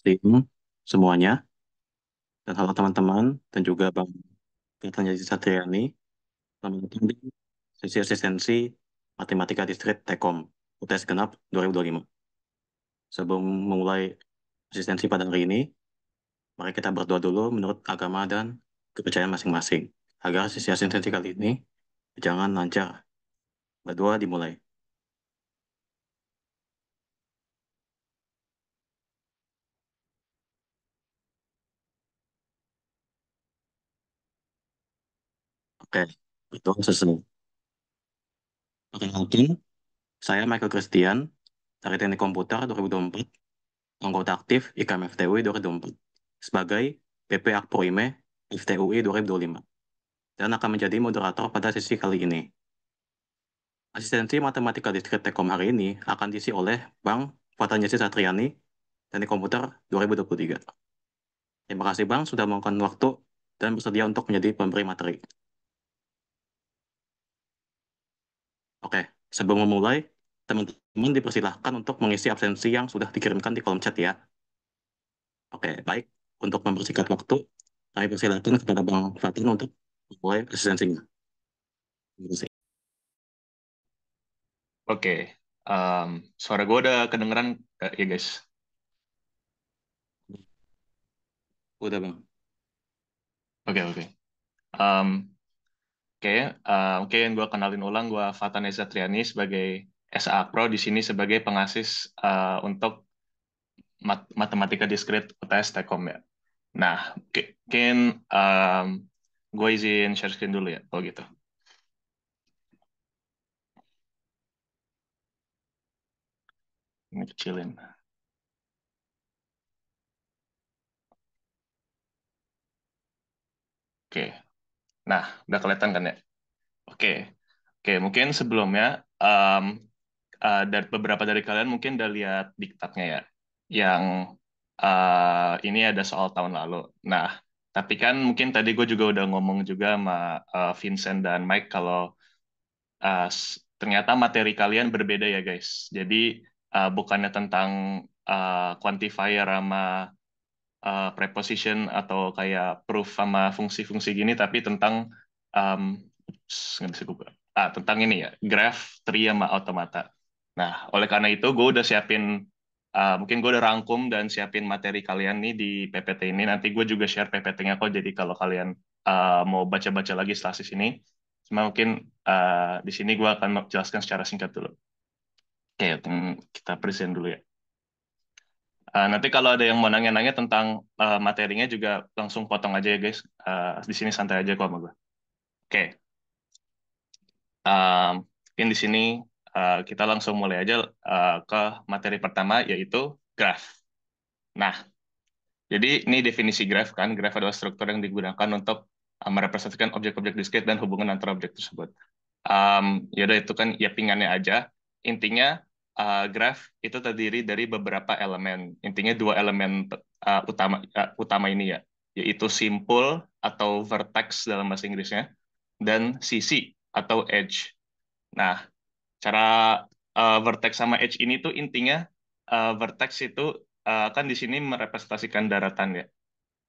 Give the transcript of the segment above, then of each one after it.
tim semuanya, dan halo teman-teman, dan juga Bang Gatot Satriani, selamat datang di sesi asistensi Matematika Distrik Tekom UTS Genap 2025. Sebelum memulai asistensi pada hari ini, mari kita berdoa dulu menurut agama dan kepercayaan masing-masing, agar sesi asistensi kali ini jangan lancar. Berdoa dimulai. Oke, berdoa selesai. Perkenalkan, saya Michael Christian, dari Teknik Komputer 2024, anggota aktif IKM FTUI 2024 sebagai PP Akproime FTUI 2025 dan akan menjadi moderator pada sesi kali ini. Asistensi Matematika Distrik Tekom hari ini akan diisi oleh Bang Fatanjasi Satriani, Teknik Komputer 2023. Terima kasih Bang sudah meluangkan waktu dan bersedia untuk menjadi pemberi materi. Oke, sebelum memulai, teman-teman dipersilahkan untuk mengisi absensi yang sudah dikirimkan di kolom chat ya. Oke, baik. Untuk mempersingkat waktu, saya persilakan kepada Bang Fatin untuk memulai asistensinya. Terima kasih. Oke, suara gue udah kedengeran ya guys. Udah Bang. Oke oke. Um, oke, Oke, yang gue kenalin ulang, gue Fatan Eza Triani sebagai SA Pro di sini sebagai pengasis untuk matematika diskrit UTS Tekom ya. Nah, mungkin gue izin share screen dulu ya, kalau gitu. Ini kecilin. Oke, nah udah kelihatan kan ya? Oke, oke. Mungkin sebelumnya dari beberapa dari kalian mungkin udah lihat diktatnya ya, yang ini ada soal tahun lalu. Nah, tapi kan mungkin tadi gue juga udah ngomong juga sama Vincent dan Mike kalau ternyata materi kalian berbeda ya guys. Jadi bukannya tentang quantifier sama preposition atau kayak proof sama fungsi-fungsi gini, tapi tentang um, nggak bisa gue tentang ini ya, graph, tree sama automata. Nah, oleh karena itu gue udah siapin mungkin gue udah rangkum dan siapin materi kalian nih di PPT ini. Nanti gue juga share PPT-nya kok. Jadi kalau kalian mau baca-baca lagi setelah sini, cuma mungkin di sini gue akan menjelaskan secara singkat dulu. Oke, kita present dulu ya. Nanti kalau ada yang mau nanya-nanya tentang materinya juga langsung potong aja ya guys. Di sini santai aja kok sama gue. Oke, mungkin di sini kita langsung mulai aja ke materi pertama yaitu graph. Nah, jadi ini definisi graph kan. Graph adalah struktur yang digunakan untuk merepresentasikan objek-objek diskrit dan hubungan antara objek tersebut. Ya udah itu kan ya pingannya aja. Intinya graph itu terdiri dari beberapa elemen. Intinya dua elemen utama ini ya, yaitu simpul atau vertex dalam bahasa Inggrisnya dan sisi atau edge. Nah, cara vertex sama edge ini tuh intinya vertex itu kan di sini merepresentasikan daratan ya.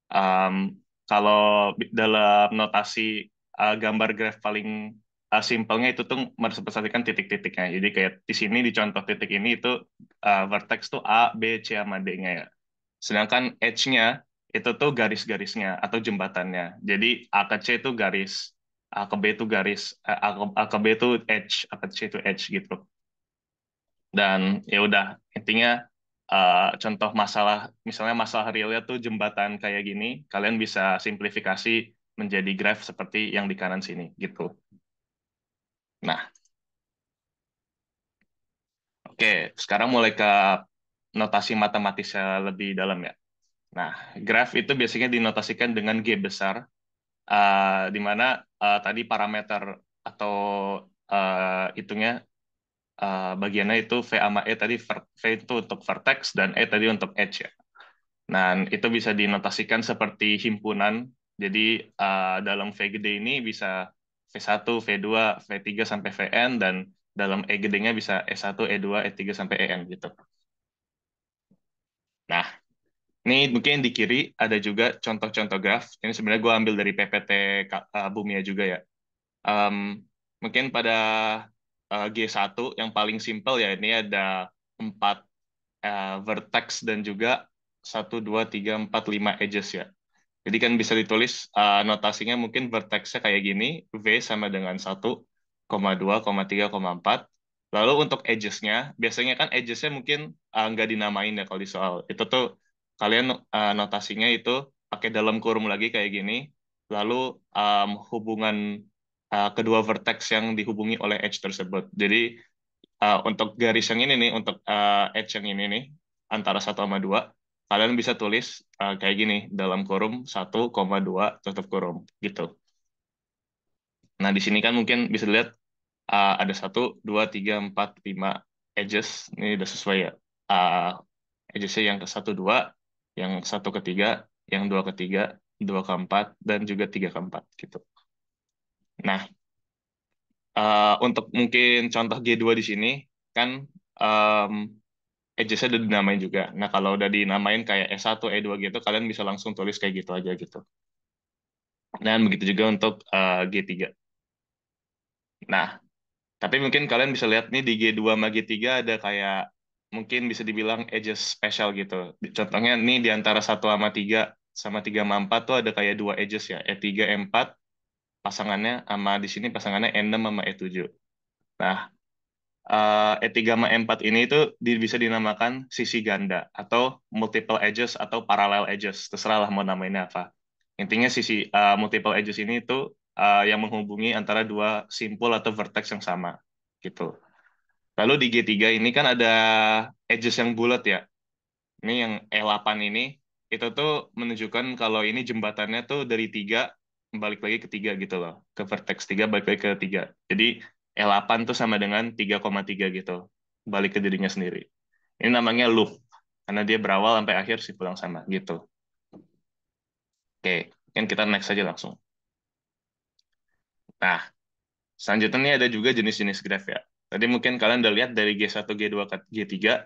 Um, Kalau dalam notasi gambar graf paling simpelnya itu tuh merepresentasikan titik-titiknya. Jadi kayak di sini di contoh titik ini itu vertex tuh A, B, C sama D-nya ya. Sedangkan edge-nya itu tuh garis-garisnya atau jembatannya. Jadi A ke C itu garis, A ke B itu garis, A ke B itu edge, A ke C itu edge gitu. Dan ya udah intinya contoh masalah misalnya masalah realnya tuh jembatan kayak gini kalian bisa simplifikasi menjadi graph seperti yang di kanan sini gitu. Nah, oke, sekarang mulai ke notasi matematisnya lebih dalam ya. Nah, graph itu biasanya dinotasikan dengan G besar, di mana tadi parameter atau hitungnya bagiannya itu V sama E tadi, V itu untuk vertex dan E tadi untuk edge ya. Nah, itu bisa dinotasikan seperti himpunan. Jadi dalam V gede ini bisa V1, V2, V3 sampai Vn dan dalam E gedenya bisa E1, E2, E3 sampai En gitu. Nah, Nih mungkin di kiri ada juga contoh-contoh graf. Ini sebenarnya gue ambil dari PPT Bumia juga ya. Em, Mungkin pada G1 yang paling simpel ya ini ada 4 vertex dan juga 1, 2, 3, 4, 5 edges ya. Jadi kan bisa ditulis notasinya mungkin vertexnya kayak gini, V sama dengan 1, 2, 3, 4. Lalu untuk edges-nya, biasanya kan edges-nya mungkin nggak dinamain ya kalau di soal. Itu tuh kalian notasinya itu pakai dalam kurung lagi kayak gini, lalu hubungan kedua vertex yang dihubungi oleh edge tersebut. Jadi untuk garis yang ini nih, untuk edge yang ini nih, antara 1 sama 2, kalian bisa tulis kayak gini, dalam kurung 1, 2 tutup kurung, gitu. Nah, di sini kan mungkin bisa dilihat ada 1, 2, 3, 4, 5 edges. Ini udah sesuai ya. Edgesnya yang ke 1, 2, yang 1 ke 3, yang 2 ke 3, 2 ke 4, dan juga 3 ke 4, gitu. Nah, untuk mungkin contoh G2 di sini, kan um, edges-nya udah dinamain juga. Nah, kalau udah dinamain kayak E1, E2 gitu, kalian bisa langsung tulis kayak gitu aja gitu. Dan begitu juga untuk G3. Nah, tapi mungkin kalian bisa lihat nih di G2 sama G3 ada kayak mungkin bisa dibilang edges spesial gitu. Contohnya nih di antara 1 sama 3 sama 3 sama 4 tuh ada kayak 2 edges ya, E3, E4 pasangannya, sama di sini pasangannya E6 sama E7. Nah, E3 sama E4 ini itu bisa dinamakan sisi ganda atau multiple edges atau parallel edges, terserah lah mau namainnya apa. Intinya sisi multiple edges ini itu yang menghubungi antara dua simpul atau vertex yang sama gitu. Lalu di G3 ini kan ada edges yang bulat ya. Ini yang E8 ini itu tuh menunjukkan kalau ini jembatannya tuh dari 3 balik lagi ke 3 gitu loh. Ke vertex 3 balik lagi ke 3. Jadi E8 tuh sama dengan 3,3 gitu. Balik ke dirinya sendiri. Ini namanya loop. Karena dia berawal sampai akhir simpul yang sama gitu. Oke, mungkin kita next aja langsung. Nah, selanjutnya ini ada juga jenis-jenis graph ya. Tadi mungkin kalian udah lihat dari G1, G2, ke G3.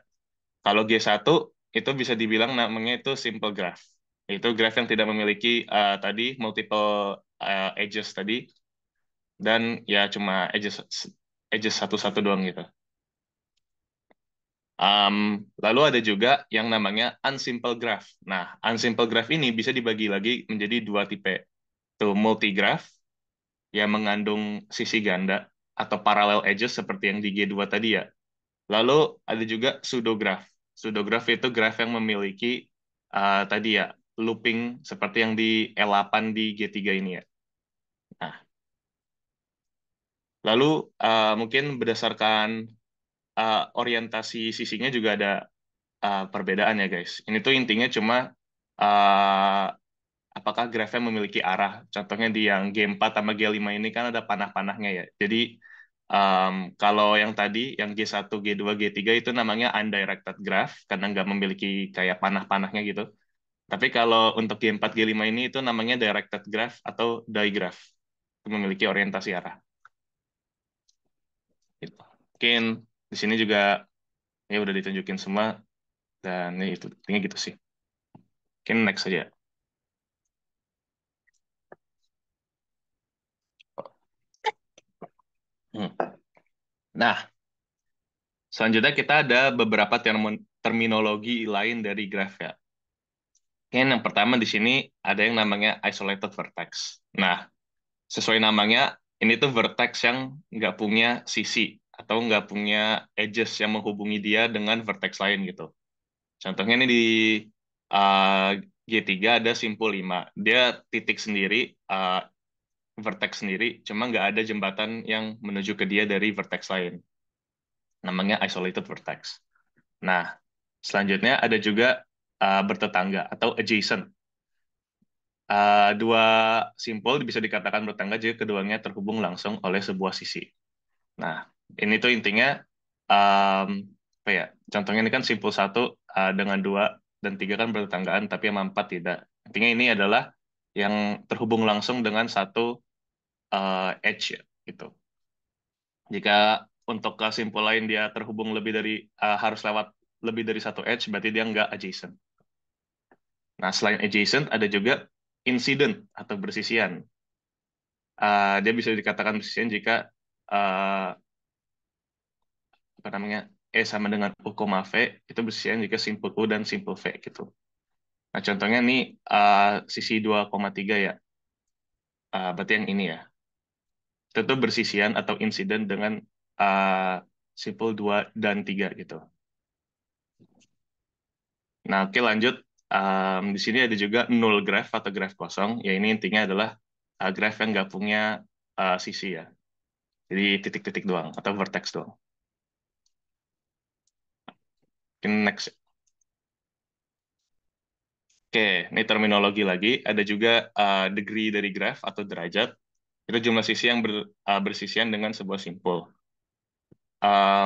Kalau G1 itu bisa dibilang namanya itu simple graph. Itu graph yang tidak memiliki tadi multiple edges tadi, dan ya cuma edges edges satu-satu doang gitu. Lalu ada juga yang namanya unsimple graph. Nah, unsimple graph ini bisa dibagi lagi menjadi 2 tipe. Itu multigraph yang mengandung sisi ganda atau parallel edges seperti yang di G2 tadi ya. Lalu ada juga pseudograph. Pseudograph itu graph yang memiliki tadi ya looping seperti yang di L8 di G3 ini ya. Nah, lalu mungkin berdasarkan orientasi sisinya juga ada perbedaan ya guys. Ini tuh intinya cuma uh, apakah grafnya memiliki arah. Contohnya di yang G4 sama G5 ini kan ada panah-panahnya ya. Jadi kalau yang tadi, yang G1, G2, G3 itu namanya undirected graph, karena nggak memiliki kayak panah-panahnya gitu. Tapi kalau untuk G4, G5 ini itu namanya directed graph atau digraph. Itu memiliki orientasi arah. Gitu. Mungkin di sini juga ya udah ditunjukin semua, dan ya itu, intinya gitu sih. Mungkin next aja. Hmm. Nah, selanjutnya kita ada beberapa terminologi lain dari graph ya. Yang pertama di sini ada yang namanya isolated vertex. Nah, sesuai namanya, ini tuh vertex yang nggak punya sisi atau nggak punya edges yang menghubungi dia dengan vertex lain gitu. Contohnya ini di uh, G3 ada simpul 5. Dia titik sendiri, vertex sendiri, cuma nggak ada jembatan yang menuju ke dia dari vertex lain. Namanya isolated vertex. Nah, selanjutnya ada juga bertetangga atau adjacent. Dua simpul bisa dikatakan bertetangga jika keduanya terhubung langsung oleh sebuah sisi. Nah, ini tuh intinya um, apa ya? Contohnya ini kan simpul 1 dengan 2 dan 3 kan bertetanggaan, tapi yang 4 tidak. Intinya ini adalah yang terhubung langsung dengan satu edge ya, gitu. Jika untuk simpul lain dia terhubung lebih dari harus lewat lebih dari satu edge, berarti dia nggak adjacent. Nah, selain adjacent, ada juga incident atau bersisian. Dia bisa dikatakan bersisian jika uh, apa namanya E sama dengan U, V itu bersisian jika simpul U dan simpul V gitu. Nah, contohnya nih sisi 2,3 ya. Berarti yang ini ya. Itu tuh bersisian atau insiden dengan uh, simpul 2 dan 3 gitu. Nah, oke lanjut. Di sini ada juga null graph atau graph kosong. Ya ini intinya adalah graph yang nggak punya sisi ya. Jadi titik-titik doang atau vertex doang. Mungkin next. Oke, ini terminologi lagi. Ada juga degree dari graph atau derajat. Itu jumlah sisi yang bersisian dengan sebuah simpul.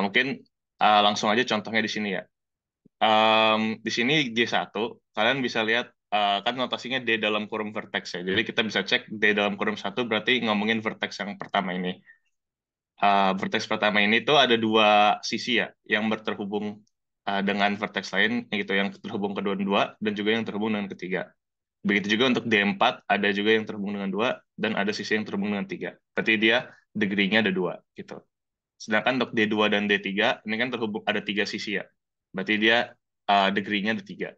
Mungkin langsung aja contohnya di sini ya. Di sini G1, kalian bisa lihat kan notasinya D dalam kurung vertex ya. Jadi kita bisa cek D dalam kurung satu berarti ngomongin vertex yang pertama ini. Vertex pertama ini tuh ada dua sisi ya, yang berterhubung dengan vertex lain, gitu, yang terhubung kedua-dua dan juga yang terhubung dengan ketiga. Begitu juga untuk D4, ada juga yang terhubung dengan dua dan ada sisi yang terhubung dengan tiga. Berarti dia degree-nya ada dua gitu. Sedangkan untuk D2 dan D3, ini kan terhubung ada tiga sisi ya. Berarti dia degree-nya ada tiga.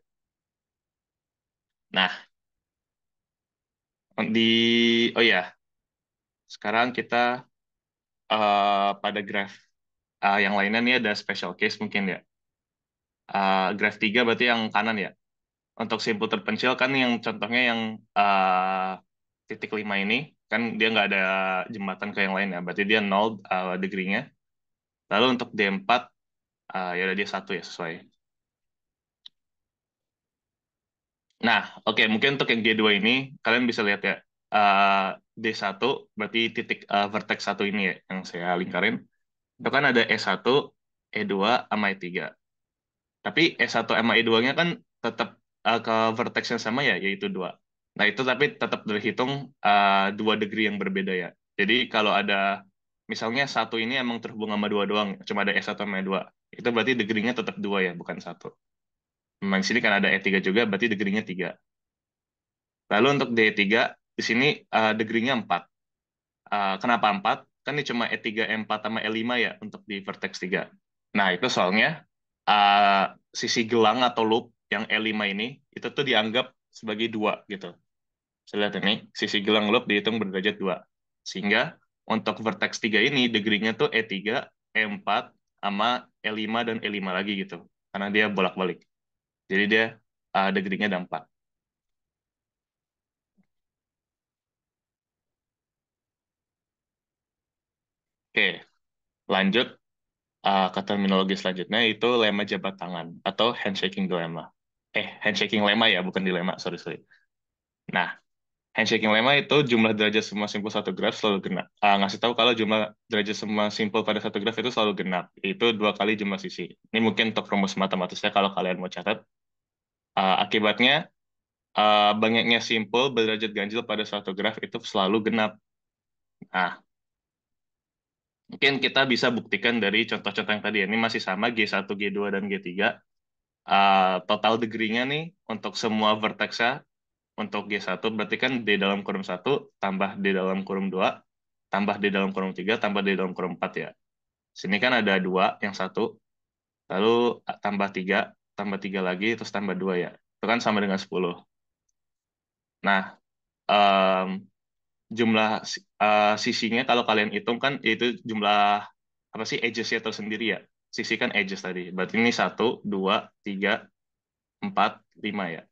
Nah, di oh ya, sekarang kita pada graph yang lainnya nih ada special case mungkin ya. Graph 3 berarti yang kanan ya. Untuk simpul terpencil kan yang contohnya yang titik 5 ini kan dia nggak ada jembatan ke yang lain ya. Berarti dia 0 degree-nya. Lalu untuk D4 ya udah dia satu ya sesuai. Nah, oke, mungkin untuk yang G2 ini, kalian bisa lihat ya, D1 berarti titik vertex satu ini ya, yang saya lingkarin. Itu kan ada E1, E2, sama E3. Tapi E1 sama E2-nya kan tetap ke vertex yang sama ya, yaitu 2. Nah, itu tapi tetap terhitung 2 degree yang berbeda ya. Jadi kalau ada, misalnya satu ini emang terhubung sama 2 doang, cuma ada E1 sama E2. Itu berarti degree-nya tetap 2 ya, bukan satu. Memang di sini kan ada E3 juga, berarti degree-nya 3. Lalu untuk D3, di sini degree-nya 4. Kenapa 4? Kan ini cuma E3, E4, sama E5 ya untuk di vertex 3. Nah, itu soalnya uh, sisi gelang atau loop yang E5 ini, itu tuh dianggap sebagai 2 gitu. Saya lihat ini, sisi gelang loop dihitung berderajat 2. Sehingga untuk vertex 3 ini, degree-nya tuh E3, E4, sama E5 dan E5 lagi gitu. Karena dia bolak-balik. Jadi dia degree-nya ada 4. Oke, lanjut ke terminologi selanjutnya itu lemma jabat tangan atau handshaking dilemma. Handshaking lemma ya, bukan dilema, sorry sorry. Nah, handshaking lemma itu jumlah derajat semua simpul satu graf selalu genap. Ngasih tahu kalau jumlah derajat semua simpul pada satu graf itu selalu genap, itu 2 kali jumlah sisi. Ini mungkin untuk rumus matematisnya kalau kalian mau catat. Akibatnya banyaknya simpul berderajat ganjil pada suatu graf itu selalu genap. Nah, mungkin kita bisa buktikan dari contoh-contoh yang tadi. Ini masih sama G1, G2, dan G3. Total degree-nya nih untuk semua vertex-nya untuk G1 berarti kan D dalam kurung 1 tambah D dalam kurung 2 tambah D dalam kurung 3 tambah D dalam kurung 4 ya. Sini kan ada 2 yang satu, lalu tambah 3 tambah 3 lagi, terus tambah 2 ya. Itu kan sama dengan 10. Nah, em, jumlah sisinya kalau kalian hitung kan itu jumlah apa sih edges-nya tersendiri ya. Sisi kan edges tadi. Berarti ini 1, 2, 3, 4, 5 ya.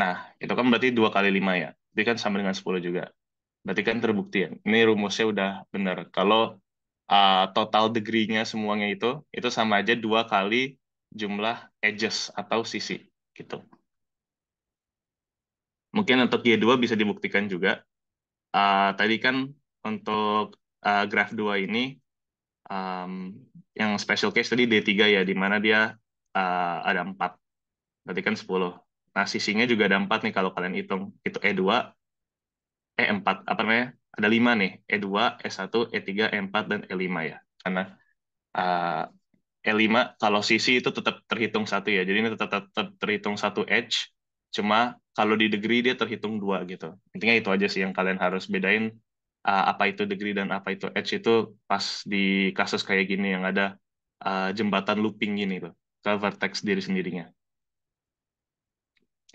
Nah, itu kan berarti 2 kali 5 ya. Jadi kan sama dengan 10 juga. Berarti kan terbukti ya. Ini rumusnya udah benar. Kalau total degree-nya semuanya itu sama aja 2 kali jumlah edges atau sisi. Gitu. Mungkin untuk Y2 bisa dibuktikan juga. Tadi kan untuk graf 2 ini, um, yang special case tadi D3 ya, di mana dia ada 4. Berarti kan 10. Nah, sisinya juga ada 4 nih kalau kalian hitung. Itu E2, E4, apa namanya? Ada 5 nih, E2, E1, E3, E4, dan E5 ya. Karena uh, E5 kalau sisi itu tetap terhitung satu ya. Jadi ini tetap terhitung satu edge. Cuma kalau di degree dia terhitung 2 gitu. Intinya itu aja sih yang kalian harus bedain apa itu degree dan apa itu edge itu pas di kasus kayak gini yang ada jembatan looping gini tuh ke vertex diri sendirinya.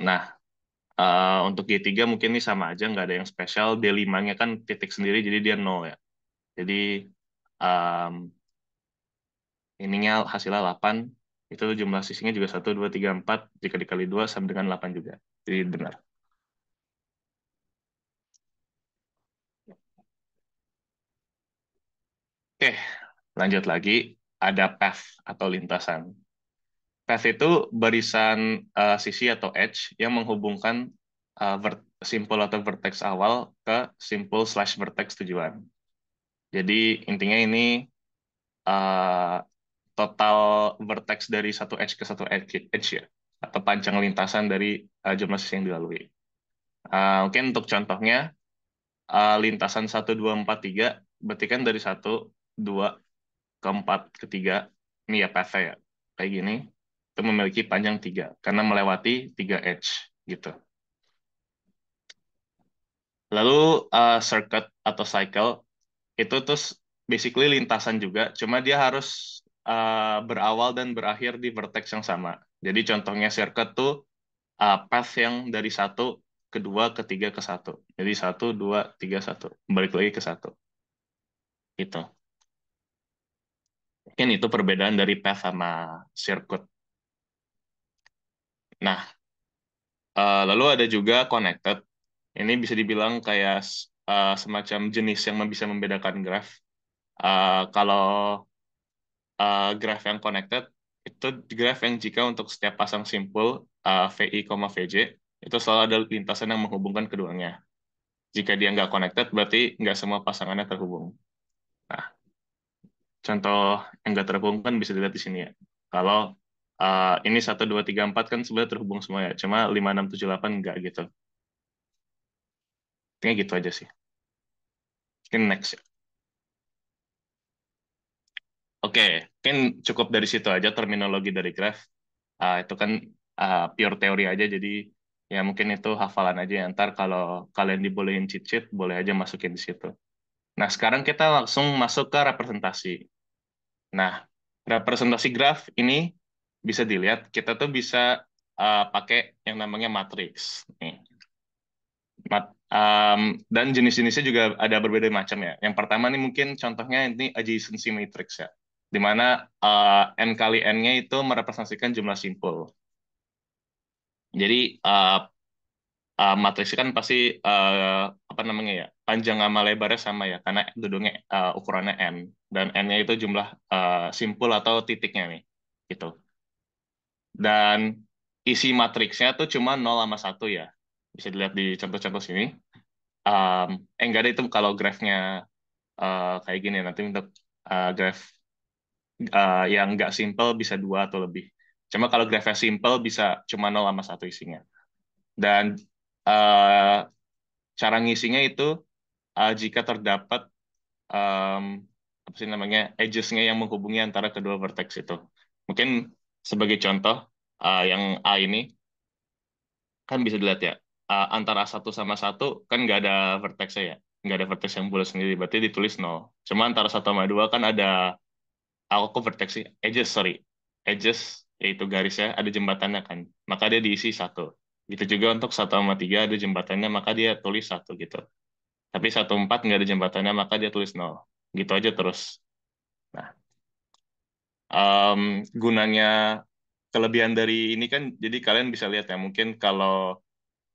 Nah, untuk G3 mungkin ini sama aja, nggak ada yang spesial. D5-nya kan titik sendiri, jadi dia 0 ya. Jadi um, ininya hasilnya 8, itu jumlah sisinya juga 1, 2, 3, 4, jika dikali 2 sama dengan 8 juga. Jadi benar. Oke, lanjut lagi. Ada path atau lintasan. Path itu barisan sisi atau edge yang menghubungkan simpul atau vertex awal ke simpul slash vertex tujuan. Jadi intinya ini uh, total vertex dari satu edge ke satu edge ya, atau panjang lintasan dari jumlah sisi yang dilalui. Mungkin untuk contohnya, lintasan 1, 2, 4, 3, berarti kan dari 1, 2, ke 4, ke 3, ini ya path ya, kayak gini, itu memiliki panjang 3, karena melewati 3 edge, gitu. Lalu circuit atau cycle, itu terus basically lintasan juga, cuma dia harus berawal dan berakhir di vertex yang sama. Jadi contohnya circuit tuh path yang dari 1, ke 2, ke 3, ke 1. Jadi 1, 2, 3, 1. Balik lagi ke 1. Gitu. Mungkin itu perbedaan dari path sama circuit. Nah, lalu ada juga connected. Ini bisa dibilang kayak semacam jenis yang bisa membedakan graph. Kalau graph yang connected, itu graph yang jika untuk setiap pasang simpul VI, VJ, itu selalu ada lintasan yang menghubungkan keduanya. Jika dia nggak connected, berarti nggak semua pasangannya terhubung. Nah, contoh yang nggak terhubung kan bisa dilihat di sini ya. Kalau ini 1, 2, 3, 4 kan sebenarnya terhubung semua ya. Cuma 5, 6, 7, 8 nggak gitu. Intinya gitu aja sih. Mungkin next ya. Oke, mungkin cukup dari situ aja terminologi dari graph. Itu kan pure teori aja, jadi ya mungkin itu hafalan aja ya. Ntar kalau kalian dibolehin cheat sheet, boleh aja masukin di situ. Nah, sekarang kita langsung masuk ke representasi. Nah, representasi graf ini bisa dilihat, kita tuh bisa pakai yang namanya matriks. Nih. Dan jenis-jenisnya juga ada berbeda macam ya. Yang pertama nih mungkin contohnya ini adjacency matrix ya, di mana n kali n-nya itu merepresentasikan jumlah simpul. Jadi matriks kan pasti apa namanya ya, panjang sama lebarnya sama ya, karena gedungnya ukurannya n, dan n-nya itu jumlah simpul atau titiknya nih, gitu. Dan isi matriksnya tuh cuma 0 sama 1 ya, bisa dilihat di contoh-contoh sini. Enggak ada itu kalau grafnya kayak gini. Nanti untuk graf yang nggak simple bisa 2 atau lebih. Cuma kalau grafnya simple bisa cuma 0 sama 1 isinya. Dan uh, cara ngisinya itu jika terdapat um, apa sih namanya edges-nya yang menghubungi antara kedua vertex itu. Mungkin sebagai contoh yang A ini kan bisa dilihat ya, antara 1 sama 1 kan nggak ada vertexnya ya, nggak ada vertex yang bulat sendiri, berarti ditulis 0. Cuma antara 1 sama 2 kan ada, aku vertex sih, edges, sorry. Edges, yaitu garisnya, ada jembatannya kan, maka dia diisi 1. Gitu juga untuk 1 sama 3 ada jembatannya, maka dia tulis 1 gitu. Tapi 1, 4 nggak ada jembatannya, maka dia tulis 0. Gitu aja terus. Nah, gunanya kelebihan dari ini kan, jadi kalian bisa lihat ya, mungkin kalau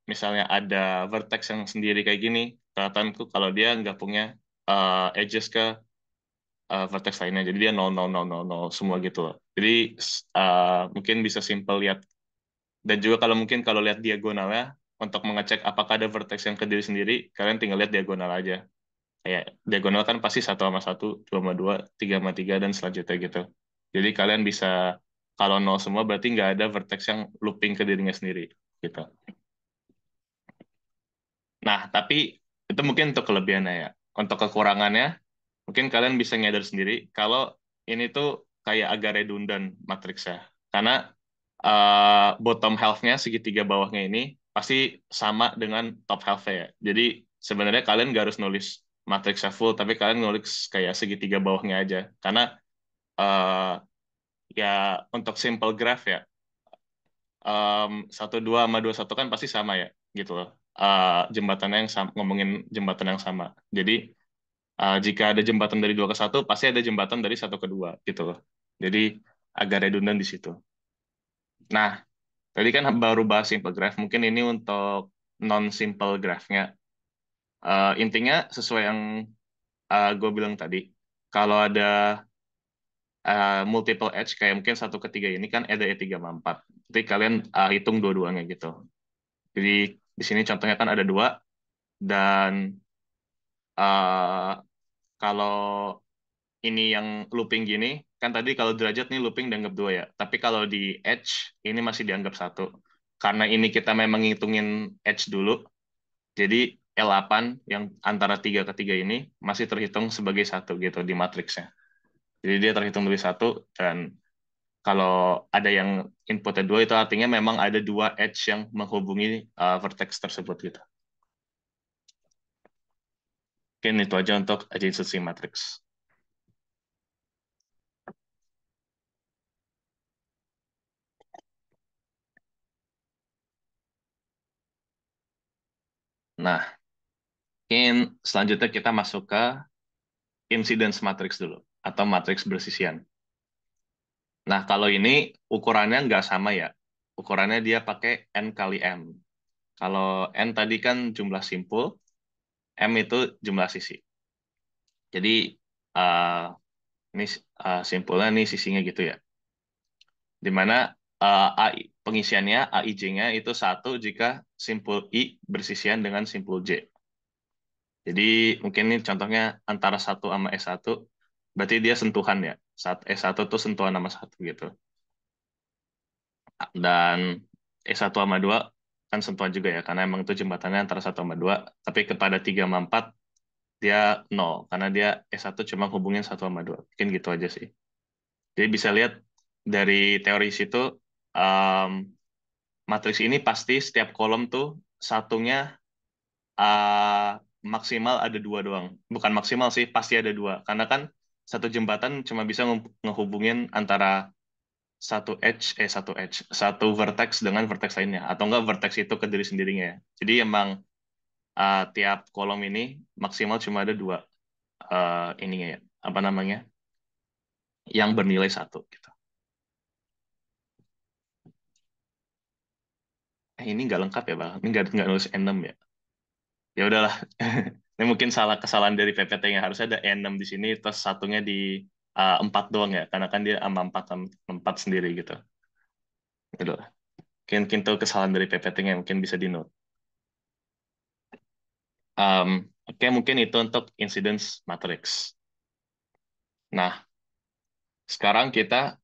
misalnya ada vertex yang sendiri kayak gini, kelihatanku kalau dia nggak punya edges ke vertex lainnya, jadi dia 0, 0, 0, 0, 0 semua gitu loh. Jadi mungkin bisa simple lihat, dan juga kalau mungkin kalau lihat diagonalnya, untuk mengecek apakah ada vertex yang ke diri sendiri, kalian tinggal lihat diagonal aja. Kayak diagonal kan pasti 1 sama 1, 2 sama 2, 3 sama 3, dan selanjutnya gitu. Jadi kalian bisa, kalau 0 semua berarti nggak ada vertex yang looping ke dirinya sendiri gitu. Nah, tapi itu mungkin untuk kelebihannya ya. Untuk kekurangannya, mungkin kalian bisa nyadar sendiri kalau ini tuh kayak agak redundant matriksnya. Karena bottom half-nya, segitiga bawahnya ini pasti sama dengan top half-nya ya. Jadi sebenarnya kalian nggak harus nulis matriksnya full, tapi kalian nulis kayak segitiga bawahnya aja. Karena eh, ya untuk simple graph ya, 1,2 sama 2,1 kan pasti sama ya, gitu loh. Jembatannya yang sama, ngomongin jembatan yang sama. Jadi jika ada jembatan dari 2 ke 1, pasti ada jembatan dari 1 ke 2, gitu loh. Jadi agak redundant di situ. Nah, tadi kan baru bahas simple graph, mungkin ini untuk non-simple graph-nya. Intinya sesuai yang gue bilang tadi, kalau ada multiple edge, kayak mungkin 1 ke 3 ini kan ada E3 sama 4. Jadi kalian hitung dua-duanya gitu. Jadi di sini contohnya kan ada dua, dan uh, kalau ini yang looping gini, kan tadi kalau derajat nih looping dianggap dua ya. Tapi kalau di edge, ini masih dianggap satu. Karena ini kita memang ngitungin edge dulu, jadi L8 yang antara 3 ke 3 ini masih terhitung sebagai satu gitu di matriksnya. Jadi dia terhitung dari satu, dan kalau ada yang inputnya dua, itu artinya memang ada dua edge yang menghubungi vertex tersebut gitu. Mungkin itu aja untuk adjacency matrix. Nah, mungkin selanjutnya kita masuk ke incidence matrix dulu, atau matriks bersisian. Nah, kalau ini ukurannya nggak sama ya. Ukurannya dia pakai N kali M. Kalau N tadi kan jumlah simpul, M itu jumlah sisi. Jadi, uh, ini simpulnya nih sisinya gitu ya. Di mana AI, pengisiannya, AIJ-nya itu satu jika simpul I bersisian dengan simpul J. Jadi mungkin ini contohnya antara satu sama S1, berarti dia sentuhan ya. S1 tuh sentuhan sama satu gitu. Dan S1 sama 2 kan sentuhan juga ya, karena emang itu jembatannya antara satu sama 2, tapi kepada 3 sama 4 dia nol, karena dia S1 cuma hubungin satu sama 2. Mungkin gitu aja sih. Jadi bisa lihat dari teori situ, um, matriks ini pasti setiap kolom tuh satunya maksimal ada dua doang. Bukan maksimal sih, pasti ada dua. Karena kan satu jembatan cuma bisa ngehubungin antara satu vertex dengan vertex lainnya, atau enggak vertex itu ke diri sendirinya ya. Jadi emang tiap kolom ini maksimal cuma ada dua ininya ya, apa namanya, yang bernilai satu gitu. Ini nggak lengkap ya bang, ini nggak nulis N6 ya. Ya udahlah. Ini mungkin salah kesalahan dari PPT-nya, harusnya ada N6 di sini, terus satunya di 4 doang ya, karena kan dia sama 4, empat sendiri gitu. Ya udahlah. Mungkin itu kesalahan dari PPT-nya, mungkin bisa di note. Oke, mungkin itu untuk incidence matrix. Nah, sekarang kita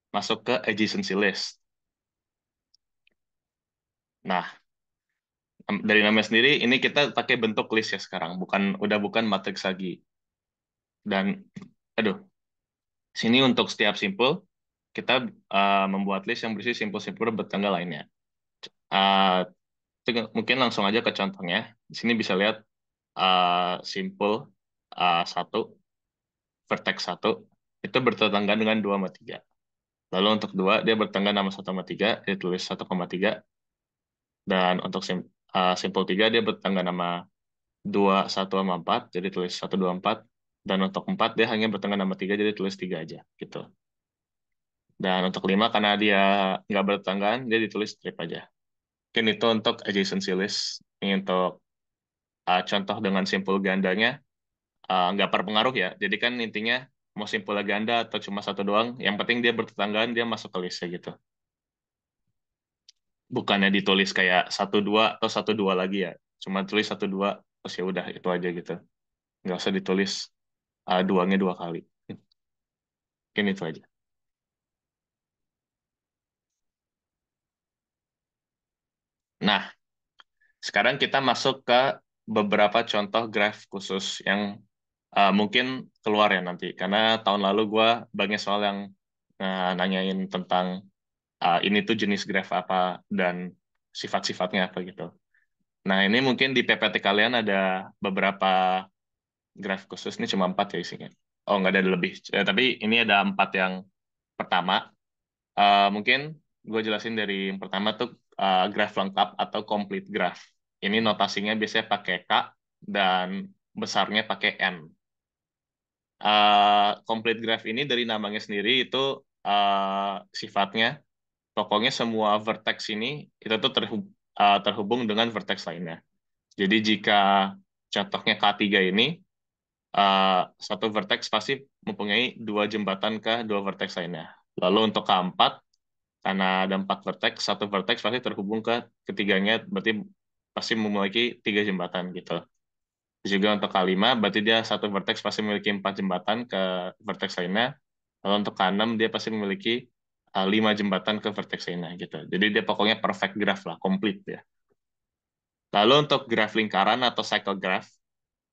masuk ke adjacency list. Nah, dari namanya sendiri, ini kita pakai bentuk list ya sekarang, udah bukan matrix lagi. Dan, aduh, sini untuk setiap simpul, kita membuat list yang berisi simpul-simpul bertanggal lainnya. Uh, Mungkin langsung aja ke contohnya. Di sini bisa lihat simpul 1, vertex 1, itu bertetangga dengan 2 sama 3. Lalu untuk 2, dia bertengah nama 1 sama 3, dia tulis 1,3. Dan untuk simpul 3, dia bertengah nama 2, 1 sama 4, jadi tulis 1, 2, 4. Dan untuk 4, dia hanya bertengah nama 3, jadi tulis 3 aja. Gitu. Dan untuk 5, karena dia nggak bertetanggaan, dia ditulis strip aja. Mungkin itu untuk adjacency list. Ini untuk contoh dengan simpul gandanya, nggak berpengaruh ya. Jadi kan intinya mau simpulnya ganda atau cuma satu doang, yang penting dia bertetanggaan, dia masuk ke listnya gitu. Bukannya ditulis kayak 1, 2 atau 1, 2 lagi ya. Cuma tulis 1, 2, terus ya udah itu aja gitu. Nggak usah ditulis duanya 2 kali. Mungkin itu aja. Nah, sekarang kita masuk ke beberapa contoh graph khusus yang mungkin keluar ya nanti. Karena tahun lalu gue banyak soal yang nanyain tentang ini tuh jenis graph apa dan sifat-sifatnya apa gitu. Nah, ini mungkin di PPT kalian ada beberapa graph khusus, ini cuma 4 ya isinya. Oh, nggak ada lebih. Tapi ini ada 4 yang pertama. Mungkin gue jelasin dari yang pertama tuh graph lengkap atau complete graph. Ini notasinya biasanya pakai K dan besarnya pakai N. Complete graph ini dari namanya sendiri itu sifatnya, pokoknya semua vertex ini itu tuh terhubung dengan vertex lainnya. Jadi jika contohnya K3 ini, satu vertex pasti mempunyai dua jembatan ke dua vertex lainnya. Lalu untuk K4, karena ada 4 vertex, satu vertex pasti terhubung ke ketiganya, berarti pasti memiliki 3 jembatan gitu. Juga untuk K5, berarti dia satu vertex pasti memiliki 4 jembatan ke vertex lainnya. Lalu untuk K6, dia pasti memiliki 5 jembatan ke vertex lainnya gitu. Jadi dia pokoknya perfect graph lah, complete ya. Lalu untuk graph lingkaran atau cycle graph,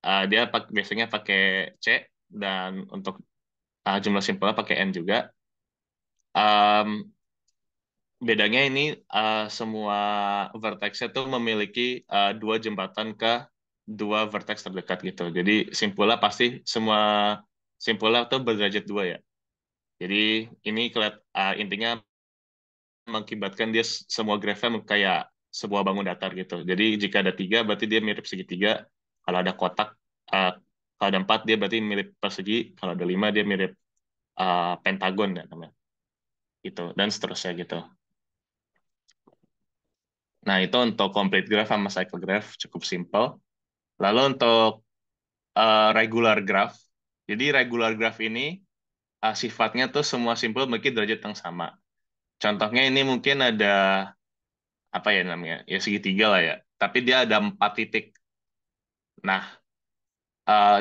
dia biasanya pakai C, dan untuk jumlah simpelnya pakai N juga. Um, Bedanya ini semua vertexnya tuh memiliki dua jembatan ke dua vertex terdekat gitu. Jadi simpulnya pasti semua simpulnya tuh berderajat dua ya. Jadi ini intinya mengakibatkan dia semua grafnya kayak sebuah bangun datar gitu. Jadi jika ada tiga berarti dia mirip segitiga. Kalau ada kotak, uh, kalau ada empat dia berarti mirip persegi. Kalau ada lima dia mirip pentagon ya namanya. Gitu dan seterusnya gitu. Nah, itu untuk complete graph sama cycle graph cukup simple. Lalu untuk regular graph, jadi regular graph ini sifatnya tuh semua simpel memiliki derajat yang sama. Contohnya ini mungkin ada apa ya namanya, ya segitiga lah ya. Tapi dia ada 4 titik. Nah,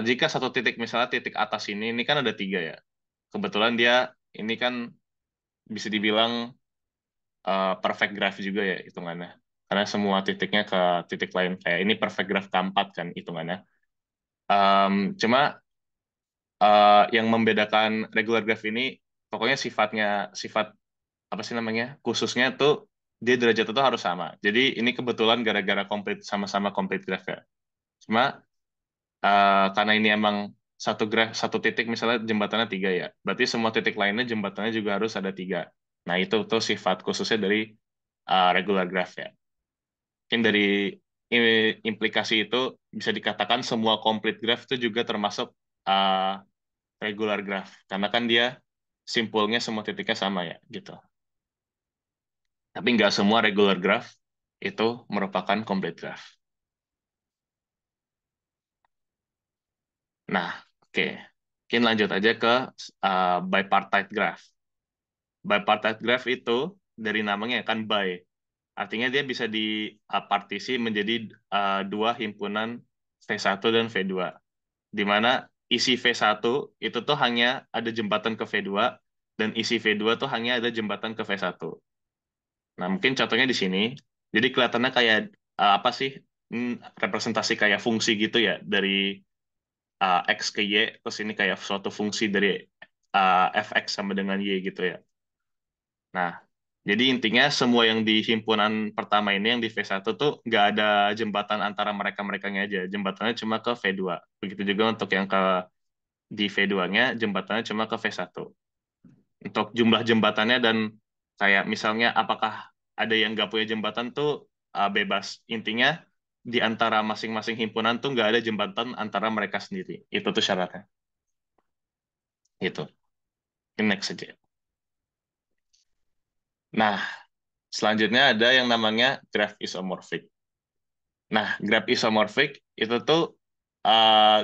jika satu titik misalnya titik atas ini kan ada 3 ya. Kebetulan dia ini kan bisa dibilang perfect graph juga ya hitungannya. Karena semua titiknya ke titik lain. Kayak ini perfect graph keempat kan hitungannya. Cuma yang membedakan regular graph ini pokoknya sifat apa sih namanya khususnya tuh dia derajat itu harus sama. Jadi ini kebetulan gara-gara sama-sama complete graph ya. Cuma karena ini emang satu graph satu titik misalnya jembatannya 3 ya, berarti semua titik lainnya jembatannya juga harus ada 3. Nah itu tuh sifat khususnya dari regular graph ya. Mungkin dari implikasi itu bisa dikatakan semua complete graph itu juga termasuk uh, regular graph karena kan dia simpulnya semua titiknya sama ya gitu. Tapi nggak semua regular graph itu merupakan complete graph. Nah, oke. Mungkin lanjut aja ke bipartite graph. Bipartite graph itu dari namanya kan bi. Artinya dia bisa dipartisi menjadi dua himpunan V1 dan V2. Di mana isi V1 itu tuh hanya ada jembatan ke V2 dan isi V2 tuh hanya ada jembatan ke V1. Nah, mungkin contohnya di sini. Jadi kelihatannya kayak apa sih? Representasi kayak fungsi gitu ya dari X ke Y, terus ini kayak suatu fungsi dari fx sama dengan Y gitu ya. Nah, jadi intinya semua yang di himpunan pertama ini yang di V1 tuh nggak ada jembatan antara mereka-merekanya aja. Jembatannya cuma ke V2. Begitu juga untuk yang di V2-nya jembatannya cuma ke V1. Untuk jumlah jembatannya dan kayak misalnya apakah ada yang nggak punya jembatan tuh bebas. Intinya di antara masing-masing himpunan tuh nggak ada jembatan antara mereka sendiri. Itu tuh syaratnya. Itu. Next saja. Nah, selanjutnya ada yang namanya graph isomorphic. Nah, graph isomorphic itu tuh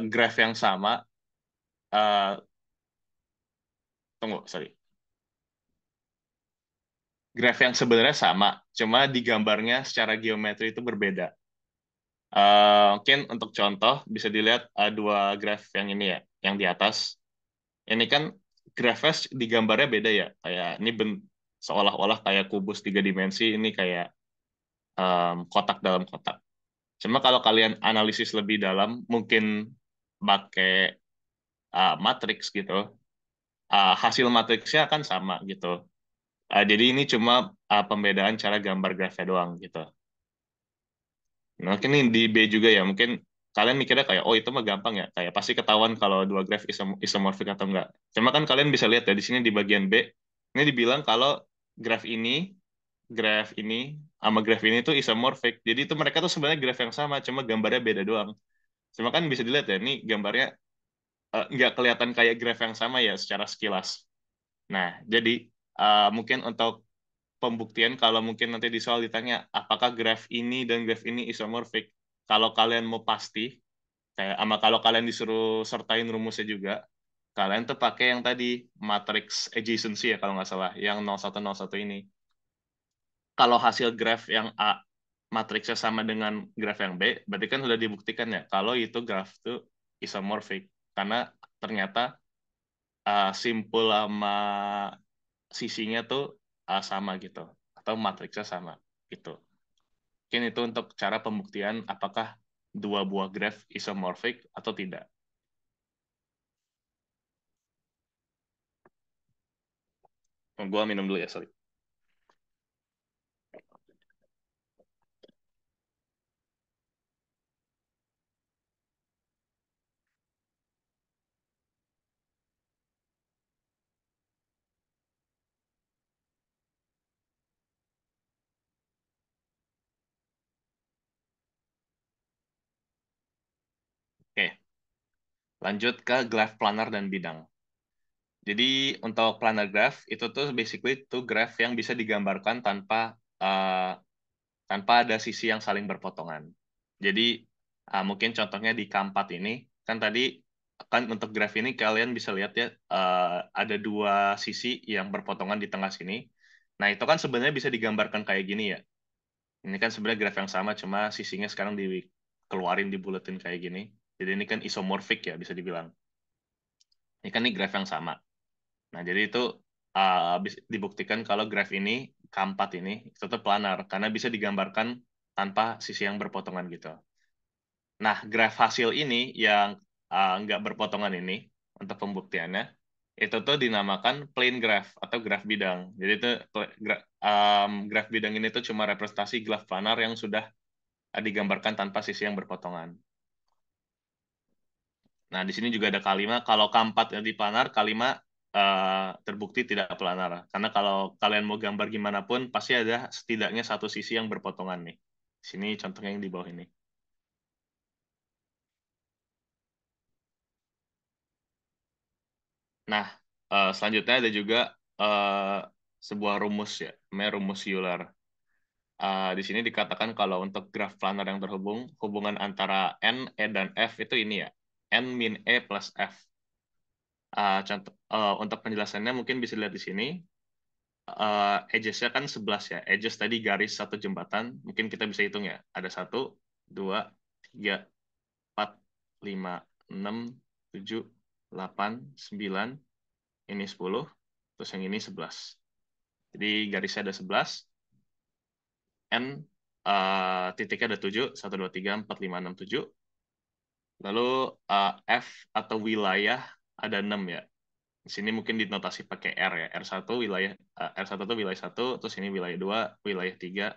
graph yang sama. uh, Tunggu, sorry. Graph yang sebenarnya sama, cuma digambarnya secara geometri itu berbeda. Mungkin untuk contoh bisa dilihat dua graf yang ini ya, yang di atas. Ini kan grafnya digambarnya beda ya, kayak ini seolah-olah kayak kubus 3 dimensi, ini kayak kotak dalam kotak. Cuma kalau kalian analisis lebih dalam, mungkin pakai matriks gitu, hasil matriksnya akan sama gitu. Jadi ini cuma pembedaan cara gambar grafnya doang gitu. Nah, mungkin ini di B juga ya, mungkin kalian mikirnya kayak, oh itu mah gampang ya, kayak pasti ketahuan kalau dua graf isomorfik atau enggak. Cuma kan kalian bisa lihat ya di sini di bagian B, ini dibilang kalau graf ini, graf ini, sama graf ini tuh isomorfik. Jadi itu mereka tuh sebenarnya graf yang sama, cuma gambarnya beda doang. Cuma kan bisa dilihat ya, ini gambarnya nggak kelihatan kayak graf yang sama ya secara sekilas. Nah, jadi mungkin untuk pembuktian kalau mungkin nanti di soal ditanya apakah graf ini dan graf ini isomorfik. Kalau kalian mau pasti, kayak ama kalau kalian disuruh sertain rumusnya juga, kalian tuh pakai yang tadi matrix adjacency ya kalau nggak salah, yang 0101 ini. Kalau hasil graf yang A matriksnya sama dengan graf yang B, berarti kan sudah dibuktikan ya kalau itu graf itu isomorfik karena ternyata simpul sama sisinya tuh sama gitu atau matriksnya sama gitu. Mungkin itu untuk cara pembuktian apakah dua buah graf isomorfik atau tidak. Gua minum dulu ya, sorry. Oke, lanjut ke graf planar dan bidang. Jadi untuk planar graph itu tuh basically tuh graph yang bisa digambarkan tanpa ada sisi yang saling berpotongan. Jadi mungkin contohnya di K4 ini kan tadi kan untuk graph ini kalian bisa lihat ya ada dua sisi yang berpotongan di tengah sini. Nah itu kan sebenarnya bisa digambarkan kayak gini ya. Ini kan sebenarnya graph yang sama cuma sisinya sekarang dikeluarin dibuletin kayak gini. Jadi ini kan isomorfik ya bisa dibilang. Ini kan ini graph yang sama. Nah, jadi itu dibuktikan kalau graf ini, K4 ini, itu tuh planar, karena bisa digambarkan tanpa sisi yang berpotongan gitu. Nah, graf hasil ini yang nggak berpotongan ini, untuk pembuktiannya, itu tuh dinamakan plane graph atau graf bidang. Jadi itu graf bidang ini tuh cuma representasi graf planar yang sudah digambarkan tanpa sisi yang berpotongan. Nah, di sini juga ada kalimat kalau keempat di planar, kalimat terbukti tidak planar. Karena kalau kalian mau gambar gimana pun, pasti ada setidaknya satu sisi yang berpotongan nih. Di sini contohnya yang di bawah ini. Nah, selanjutnya ada juga eh, sebuah rumus ya, namanya rumus Euler. Di sini dikatakan kalau untuk graf planar yang terhubung, hubungan antara N, E, dan F itu ini ya, N min E plus F. Untuk penjelasannya mungkin bisa dilihat di sini. Edges-nya kan 11 ya. Edges tadi garis satu jembatan. Mungkin kita bisa hitung ya. Ada 1, 2, 3, 4, 5, 6, 7, 8, 9. Ini 10. Terus yang ini 11. Jadi garisnya ada 11. N titiknya ada 7. 1, 2, 3, 4, 5, 6, 7. Lalu F atau wilayah ada 6 ya. Di sini mungkin dinotasi pakai R ya. R1 wilayah R1 itu wilayah 1, terus ini wilayah 2, wilayah 3,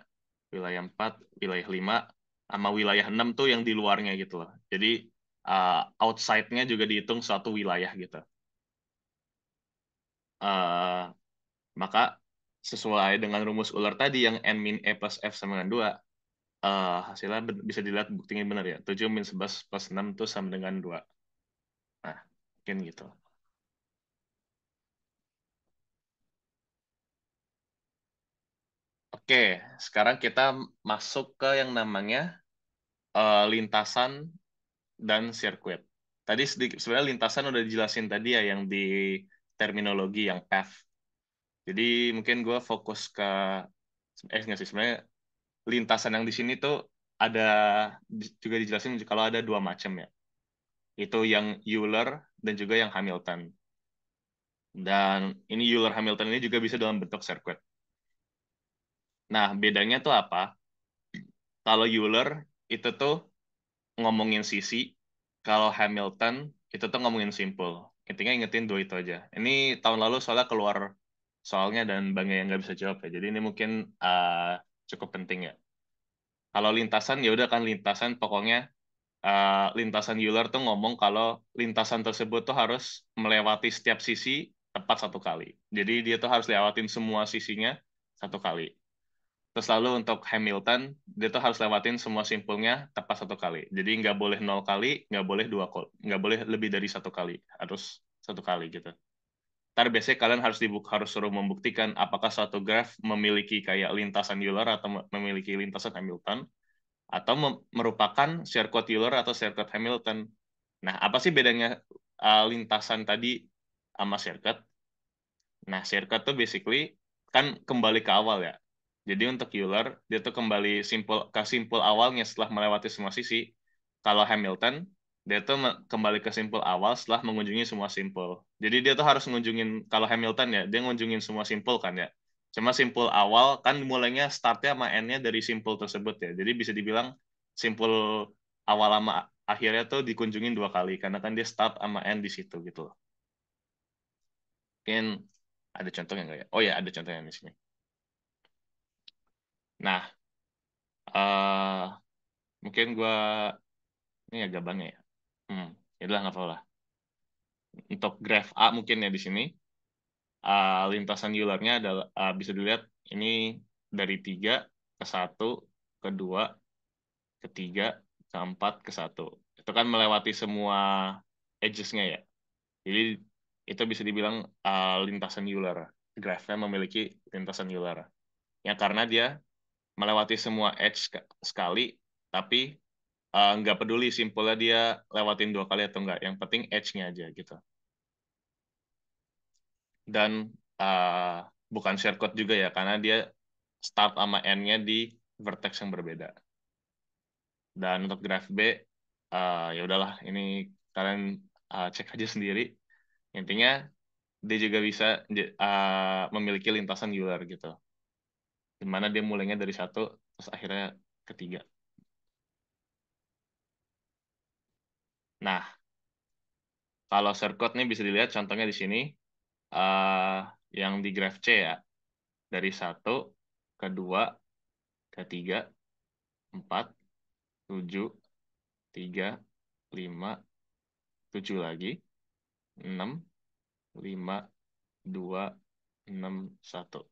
wilayah 4, wilayah 5, sama wilayah 6 tuh yang di luarnya gitu loh. Jadi outside-nya juga dihitung suatu wilayah gitu. Uh, Maka sesuai dengan rumus Euler tadi yang N min E plus F sama dengan 2, hasilnya bisa dilihat buktinya benar ya. 7 min 11 plus 6 itu sama dengan 2. Nah, mungkin gitu. Oke, sekarang kita masuk ke yang namanya lintasan dan sirkuit. Tadi sedikit sebenarnya lintasan udah dijelasin tadi ya yang di terminologi yang path. Jadi mungkin gue fokus ke nggak sih sebenarnya lintasan yang di sini tuh ada juga dijelasin kalau ada dua macam ya. Itu yang Euler dan juga yang Hamilton. Dan ini Euler Hamilton ini juga bisa dalam bentuk sirkuit. Nah, bedanya tuh apa? Kalau Euler itu tuh ngomongin sisi, kalau Hamilton itu tuh ngomongin simpul. Intinya ingetin dua itu aja. Ini tahun lalu soalnya keluar soalnya dan banyak yang nggak bisa jawab ya. Jadi ini mungkin cukup penting ya. Kalau lintasan ya udah kan lintasan pokoknya lintasan Euler tuh ngomong kalau lintasan tersebut tuh harus melewati setiap sisi tepat satu kali. Jadi dia tuh harus lewatin semua sisinya satu kali. Terus lalu untuk Hamilton, dia tuh harus lewatin semua simpulnya tepat satu kali. Jadi nggak boleh nol kali, nggak boleh dua kali, nggak boleh lebih dari satu kali, harus satu kali gitu. Ntar biasanya kalian harus suruh membuktikan apakah suatu graf memiliki kayak lintasan Euler atau memiliki lintasan Hamilton, atau merupakan sirkuit Euler atau sirkuit Hamilton. Nah, apa sih bedanya lintasan tadi sama sirkuit? Nah, sirkuit tuh basically kan kembali ke awal ya. Jadi untuk Euler, dia tuh kembali ke simpul awalnya setelah melewati semua sisi. Kalau Hamilton, dia tuh kembali ke simpul awal setelah mengunjungi semua simpul. Jadi dia tuh harus mengunjungin, kalau Hamilton ya, dia ngunjungin semua simpul kan ya. Cuma simpul awal kan mulainya startnya sama N-nya dari simpul tersebut ya. Jadi bisa dibilang simpul awal sama akhirnya tuh dikunjungin dua kali karena kan dia start sama N di situ gitu loh. Mungkin ada contohnya nggak ya? Oh ya, ada contohnya di sini. Nah, eh mungkin gua ini agak banyak ya. Ya udah nggak apa-apa lah. Untuk graf A mungkin ya di sini, lintasan Euler-nya adalah bisa dilihat ini dari 3 ke 1 ke 2 ke 3 ke 4 ke 1. Itu kan melewati semua edges-nya ya. Jadi itu bisa dibilang lintasan Euler. Grafnya memiliki lintasan Euler. Ya karena dia melewati semua edge sekali, tapi nggak peduli simpelnya dia lewatin dua kali atau enggak. Yang penting edge-nya aja gitu. Dan bukan shortcut juga ya, karena dia start sama end-nya di vertex yang berbeda. Dan untuk graf B, ya udahlah, ini kalian cek aja sendiri. Intinya dia juga bisa memiliki lintasan Euler gitu, di mana dia mulainya dari satu, terus akhirnya ketiga. Nah, kalau circuit nih bisa dilihat contohnya di sini, eh yang di graf C ya, dari satu ke dua ke tiga, empat, tujuh, tiga, lima, tujuh lagi, enam, lima, dua, enam, satu.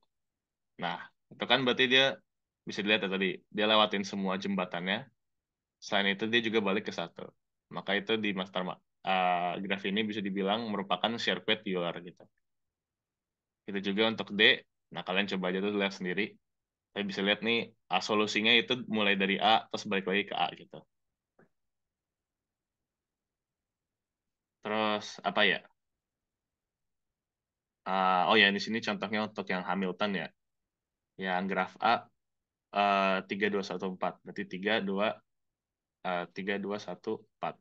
Nah, itu kan berarti dia bisa dilihat ya tadi, dia lewatin semua jembatannya. Selain itu dia juga balik ke satu. Maka itu di graf ini bisa dibilang merupakan sirkuit Euler gitu. Itu juga untuk D. Nah, kalian coba aja tuh lihat sendiri. Kalian bisa lihat nih, solusinya itu mulai dari A, terus balik lagi ke A gitu. Terus, apa ya? Oh ya, di sini contohnya untuk yang Hamilton ya. Yang graf A, 3, 2, 1, 4. Berarti 3, 2, 1, 4.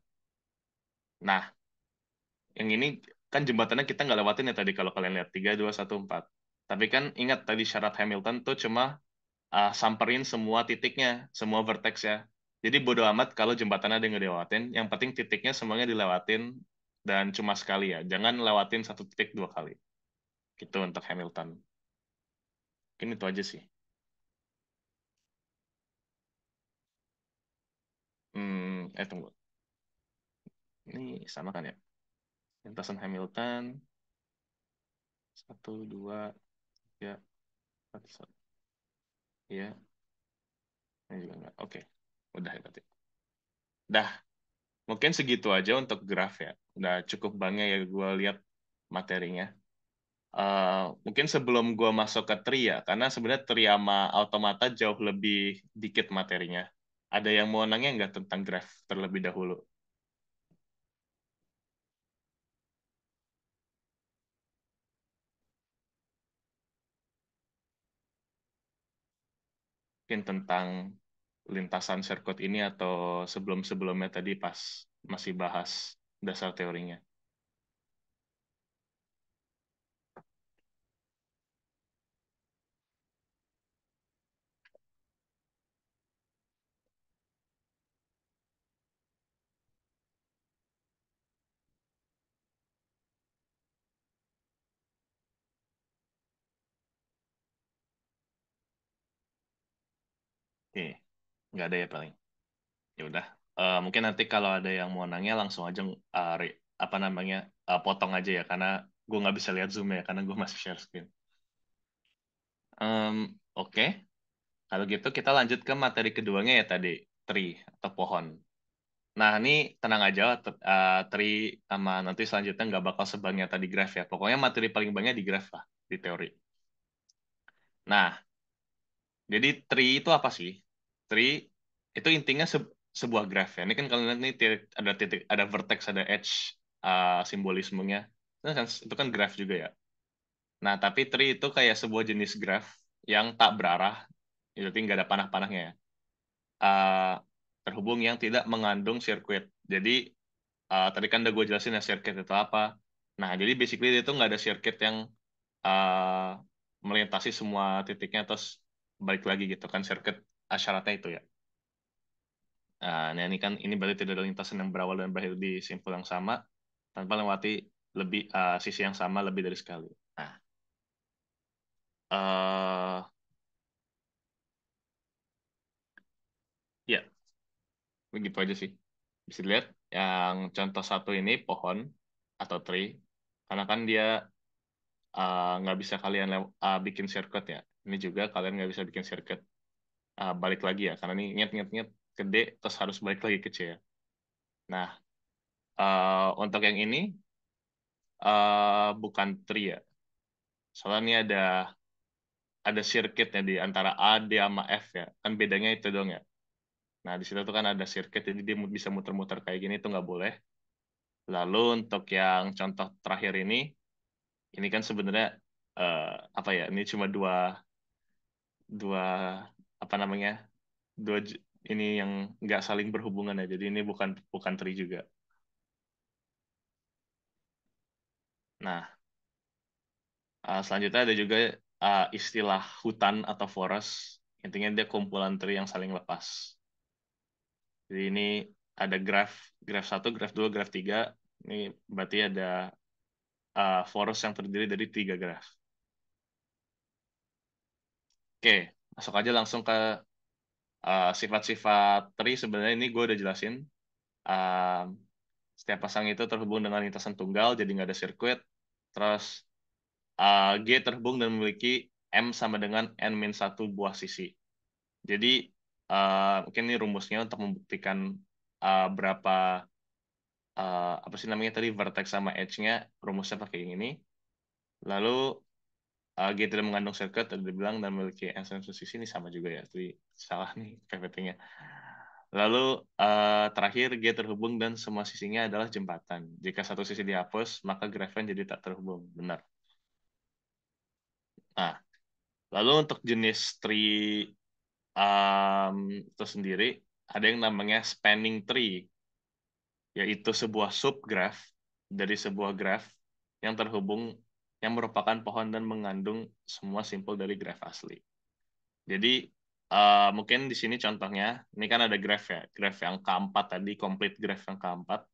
Nah, yang ini kan jembatannya kita nggak lewatin ya tadi kalau kalian lihat 3, 2, 1, 4. Tapi kan ingat tadi syarat Hamilton tuh cuma samperin semua titiknya, semua vertex ya. Jadi bodo amat kalau jembatannya ada yang nggak dilewatin, yang penting titiknya semuanya dilewatin dan cuma sekali ya. Jangan lewatin satu titik dua kali. Gitu untuk Hamilton. Mungkin itu aja sih. Tunggu. Ini sama kan ya? Lintasan Hamilton, satu, dua, tiga, satu, satu. Iya, ini juga enggak. Oke, udah ya berarti. Dah, mungkin segitu aja untuk graf ya. Udah cukup banyak ya gue lihat materinya. Mungkin sebelum gue masuk ke tri ya, karena sebenarnya tri sama automata jauh lebih dikit materinya. Ada yang mau nanya nggak tentang graf terlebih dahulu? Mungkin tentang lintasan sirkuit ini atau sebelum-sebelumnya tadi pas masih bahas dasar teorinya. Oke, nggak ada ya paling. Ya udah. Mungkin nanti kalau ada yang mau nanya langsung aja apa namanya potong aja ya karena gue nggak bisa lihat Zoom ya karena gue masih share screen. Oke, kalau gitu kita lanjut ke materi keduanya ya tadi tree atau pohon. Nah ini tenang aja, tree sama nanti selanjutnya nggak bakal sebanyak tadi graph ya. Pokoknya materi paling banyak di graph lah di teori. Nah, jadi tree itu apa sih? Tree itu intinya sebuah graph ya. Ini kan kalian lihat nih titik, ada vertex, ada edge simbolismenya. Itu kan graph juga ya. Nah, tapi tree itu kayak sebuah jenis graph yang tak berarah, jadi nggak ada panah-panahnya ya. Uh, Terhubung yang tidak mengandung sirkuit. Jadi tadi kan udah gue jelasin ya sirkuit itu apa. Nah, jadi basically itu nggak ada sirkuit yang uh, melintasi semua titiknya terus balik lagi gitu kan sirkuit syaratnya itu ya. Nah, ini kan ini berarti tidak ada lintasan yang berawal dan berakhir di simpul yang sama tanpa melewati sisi yang sama lebih dari sekali. Nah, eh ya begitu aja sih. Bisa dilihat yang contoh satu ini pohon atau tree karena kan dia nggak bisa kalian bikin circuit ya. Ini juga kalian nggak bisa bikin circuit balik lagi ya karena ini nyet gede terus harus balik lagi kecil ya. Nah, untuk yang ini bukan tree ya. Soalnya ini ada circuitnya di antara A, D sama F ya. Kan bedanya itu dong ya. Nah, di situ tuh kan ada circuit, jadi dia bisa muter-muter kayak gini, itu nggak boleh. Lalu untuk yang contoh terakhir ini kan sebenarnya eh, apa ya? Ini cuma dua dua apa namanya? Ini yang nggak saling berhubungan ya. Jadi ini bukan bukan tree juga. Nah, selanjutnya ada juga istilah hutan atau forest. Intinya dia kumpulan tree yang saling lepas. Jadi ini ada graph satu, graph 2, graph 3. Ini berarti ada forest yang terdiri dari 3 graph. Oke, masuk aja langsung ke sifat-sifat tree. Sebenarnya ini gue udah jelasin. Um, Setiap pasang itu terhubung dengan lintasan tunggal, jadi nggak ada sirkuit. Terus G terhubung dan memiliki M sama dengan N-1 buah sisi. Jadi mungkin ini rumusnya untuk membuktikan berapa apa sih namanya tadi vertex sama edge-nya rumusnya pakai yang ini. Lalu G tidak mengandung circuit tadi dibilang dan memiliki n sisi ini sama juga ya. Jadi salah nih PPT-nya. Lalu terakhir G terhubung dan semua sisinya adalah jembatan. Jika satu sisi dihapus, maka grafen jadi tak terhubung. Benar. Nah, lalu untuk jenis tree itu sendiri ada yang namanya spanning tree, yaitu sebuah subgraph dari sebuah graph yang terhubung yang merupakan pohon dan mengandung semua simpul dari graph asli. Jadi mungkin di sini contohnya, ini kan ada graph ya, graph yang keempat tadi, complete graph yang keempat.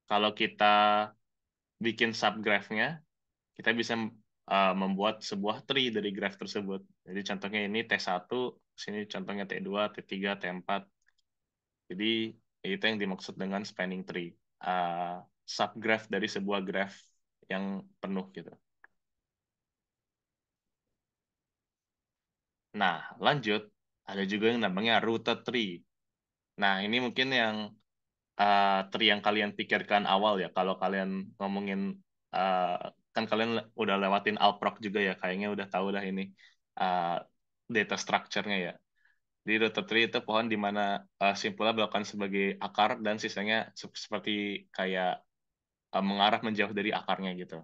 Kalau kita bikin subgraph-nya, kita bisa membuat sebuah tree dari graph tersebut. Jadi contohnya ini T1, sini contohnya T2, T3, T4. Jadi itu yang dimaksud dengan spanning tree. Subgraph dari sebuah graph yang penuh gitu. Nah, lanjut. Ada juga yang namanya routed tree. Nah, ini mungkin yang tree yang kalian pikirkan awal ya. Kalau kalian ngomongin, uh, kan kalian udah lewatin alproc juga ya. Kayaknya udah tahu dah ini uh, data structure-nya ya. Di routed tree itu pohon di mana simpulnya dilakukan sebagai akar dan sisanya seperti kayak mengarah menjauh dari akarnya gitu.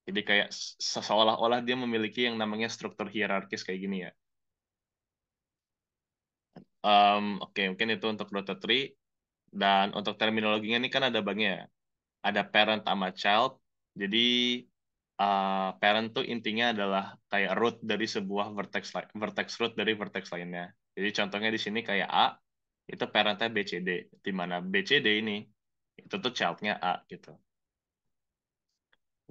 Jadi kayak seolah-olah dia memiliki yang namanya struktur hierarkis kayak gini ya. Oke, mungkin itu untuk routed tree. Dan untuk terminologinya ini kan ada banknya ya. Ada parent sama child. Jadi parent tuh intinya adalah kayak root dari sebuah vertex root dari vertex lainnya. Jadi contohnya di sini kayak A, itu parentnya BCD, di mana BCD ini itu tuh childnya A gitu.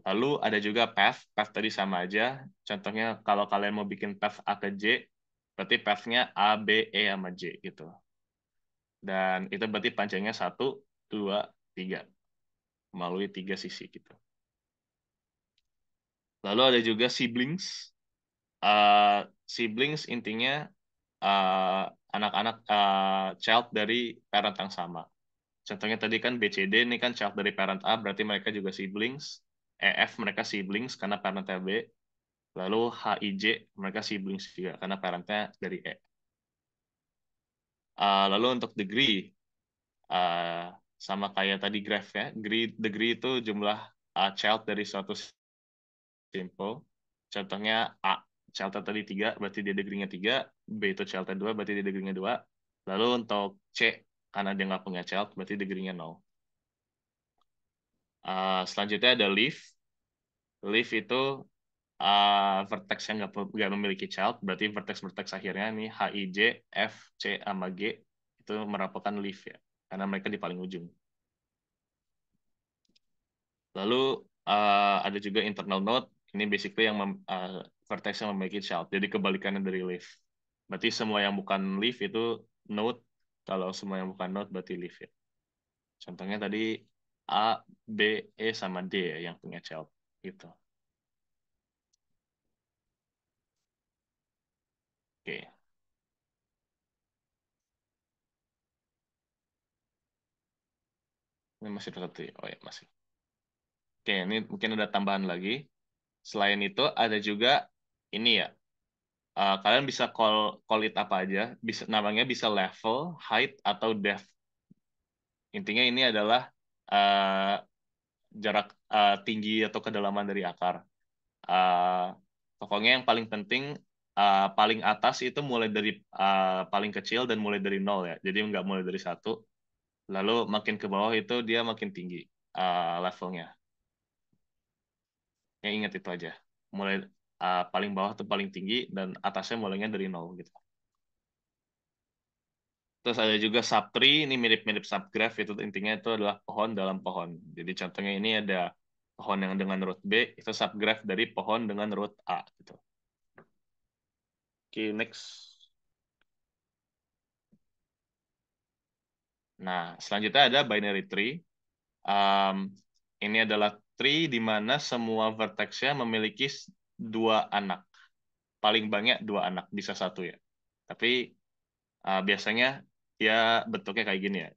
Lalu ada juga path tadi sama aja. Contohnya kalau kalian mau bikin path A ke J, Berarti path-nya A, B, E, sama J gitu. Dan itu berarti panjangnya 1, 2, 3. Melalui 3 sisi gitu. Lalu ada juga siblings. Siblings intinya uh, anak-anak child dari parent yang sama. Contohnya tadi kan BCD ini kan child dari parent A, berarti mereka juga siblings. EF mereka siblings karena parentnya B. Lalu HIJ mereka siblings juga karena parentnya dari E. Lalu untuk degree, uh, sama kayak tadi graph ya. Degree itu jumlah child dari suatu simple. Contohnya A, childnya tadi 3, berarti dia degree-nya 3. B itu childnya 2, berarti dia degree-nya 2. Lalu untuk C, karena dia nggak punya child, berarti degree-nya 0. Selanjutnya ada leaf. Leaf itu vertex yang nggak memiliki child, berarti vertex-vertex akhirnya nih H, I, J, F, C, sama G itu merupakan leaf ya, karena mereka di paling ujung. Lalu ada juga internal node, ini basically yang vertex yang memiliki child, jadi kebalikannya dari leaf. Berarti semua yang bukan leaf itu node, kalau semua yang bukan node berarti leaf ya. Contohnya tadi A, B, E, sama D ya, yang punya child. Gitu. Oke, ini masih ada satu ya? Oh ya, masih. Oke, ini mungkin ada tambahan lagi. Selain itu ada juga ini ya. Kalian bisa call it apa aja. Bisa namanya bisa level, height atau depth. Intinya ini adalah uh, jarak tinggi atau kedalaman dari akar. Uh, Pokoknya yang paling penting paling atas itu mulai dari paling kecil dan mulai dari nol ya. Jadi nggak mulai dari satu. Lalu makin ke bawah itu dia makin tinggi levelnya. Ya ingat itu aja. Mulai paling bawah tuh paling tinggi dan atasnya mulainya dari nol gitu. Terus ada juga subtree, ini mirip-mirip subgraph, itu intinya itu adalah pohon dalam pohon. Jadi contohnya ini ada pohon yang dengan root B, itu subgraph dari pohon dengan root A gitu. Oke, next. Nah, selanjutnya ada binary tree. Um, ini adalah tree di mana semua vertexnya memiliki dua anak. Paling banyak dua anak, bisa satu ya. Tapi biasanya dia bentuknya kayak gini ya.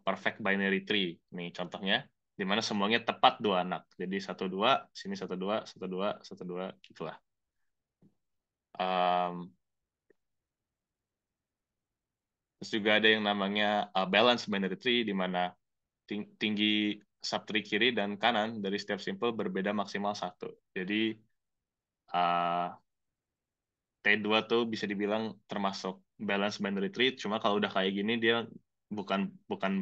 Perfect binary tree. Nih contohnya, di mana semuanya tepat dua anak. Jadi satu dua, sini satu dua, satu dua, satu dua, gitulah. Um, Terus juga ada yang namanya balance binary tree, di mana tinggi subtree kiri dan kanan dari setiap simple berbeda maksimal satu. Jadi uh, T2 tuh bisa dibilang termasuk balance binary tree, cuma kalau udah kayak gini dia bukan bukan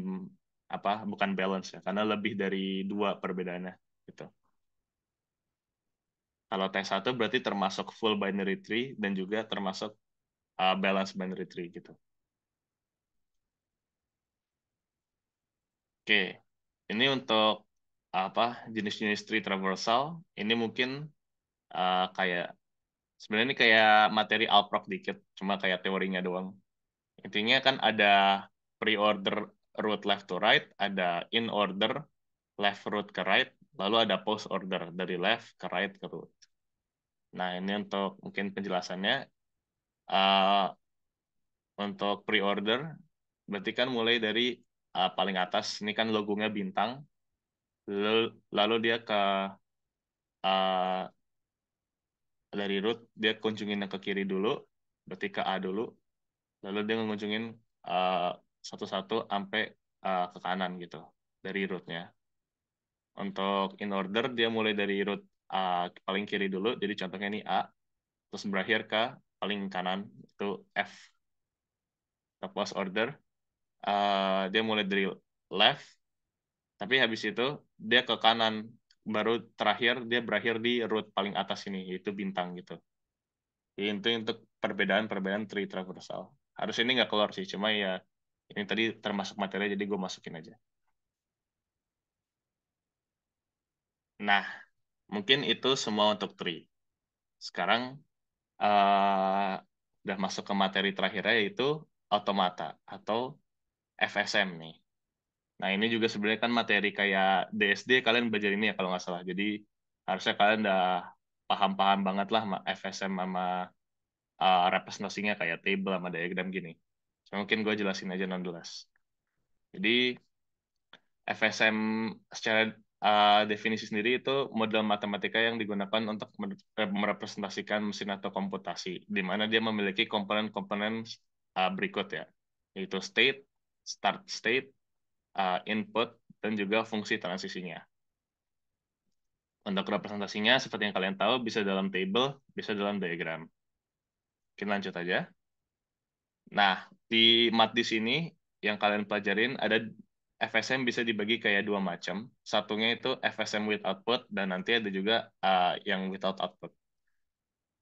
bukan balance ya, karena lebih dari dua perbedaannya gitu. Kalau T1 berarti termasuk full binary tree dan juga termasuk balance binary tree gitu. Oke, ini untuk jenis-jenis tree traversal. Ini mungkin kayak sebenarnya ini kayak materi alprok dikit, cuma kayak teorinya doang. Intinya kan ada pre-order root left to right, ada in order left root ke right, lalu ada post order dari left ke right ke root. Nah, ini untuk mungkin penjelasannya. Uh, untuk pre-order, berarti kan mulai dari paling atas, ini kan logonya bintang, lalu dia ke uh, dari root, dia kunjungin yang ke kiri dulu, berarti ke A dulu, lalu dia ngunjungin uh, satu-satu sampai ke kanan gitu dari rootnya. Untuk in order dia mulai dari root paling kiri dulu, jadi contohnya ini A, terus berakhir ke paling kanan itu F. Post order dia mulai dari left, tapi habis itu dia ke kanan, baru terakhir dia berakhir di root paling atas ini, yaitu bintang gitu. Jadi itu untuk perbedaan-perbedaan tree traversal. Harus ini nggak keluar sih, cuma ya ini tadi termasuk materi jadi gue masukin aja. Nah, mungkin itu semua untuk tree. Sekarang udah masuk ke materi terakhirnya yaitu automata atau FSM nih. Nah, ini juga sebenarnya kan materi kayak DSD kalian belajar ini ya kalau nggak salah. Jadi harusnya kalian udah paham-paham banget lah FSM sama representasinya kayak table sama diagram gini. So, mungkin gue jelasin aja nonetheless. Jadi FSM secara definisi sendiri itu model matematika yang digunakan untuk merepresentasikan mesin atau komputasi, di mana dia memiliki komponen-komponen berikut ya, yaitu state, start state, input, dan juga fungsi transisinya. Untuk representasinya, seperti yang kalian tahu, bisa dalam table, bisa dalam diagram. Kita lanjut aja. Nah, di MATDIS ini, yang kalian pelajarin, ada FSM bisa dibagi kayak dua macam. Satunya itu FSM with output, dan nanti ada juga yang without output.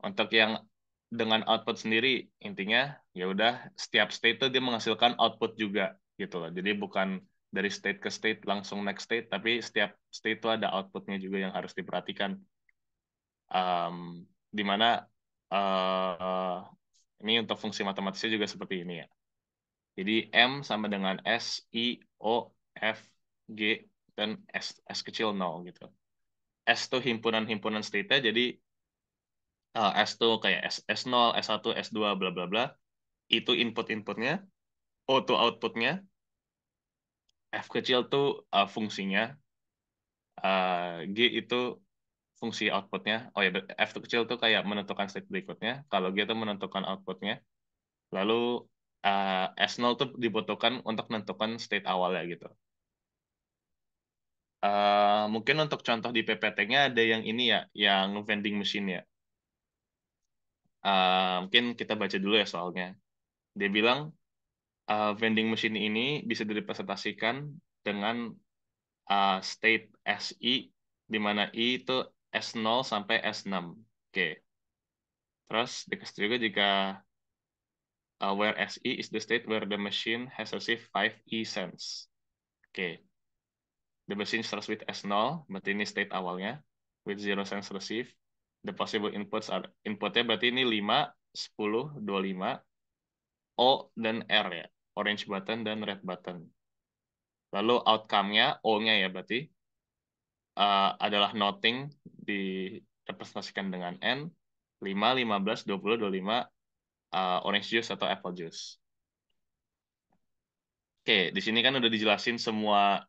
Untuk yang dengan output sendiri, intinya ya udah setiap state itu dia menghasilkan output juga gitu loh. Jadi bukan dari state ke state langsung next state, tapi setiap state itu ada outputnya juga yang harus diperhatikan. Di mana uh, ini untuk fungsi matematisnya juga seperti ini ya. Jadi M sama dengan S, I, O, F, G, dan S kecil 0 gitu. S tuh himpunan-himpunan state-nya, jadi S tuh kayak S0, S1, S2, bla bla bla. Itu input-inputnya, O tuh outputnya, F kecil tuh fungsinya, G itu fungsi outputnya. Oh ya, F tuh kecil tuh kayak menentukan state berikutnya. Kalau G itu menentukan outputnya. Lalu S0 tuh dibutuhkan untuk menentukan state awalnya gitu. Mungkin untuk contoh di PPT-nya ada yang ini ya, yang vending machine ya. Mungkin kita baca dulu ya soalnya. Dia bilang vending machine ini bisa direpresentasikan dengan state SI, di mana I itu S0 sampai S6. Oke. Terus dikasih juga jika where SI is the state where the machine has received 5 E cents. Oke. The machine starts with S0, berarti ini state awalnya, with 0 cents received. The possible inputs are, inputnya berarti ini 5, 10, 25, O dan R ya, orange button dan red button. Lalu outcome-nya, O-nya ya berarti, adalah noting direpresentasikan dengan N, 5, 15, 20, 25, orange juice atau apple juice. Oke, di sini kan udah dijelasin semua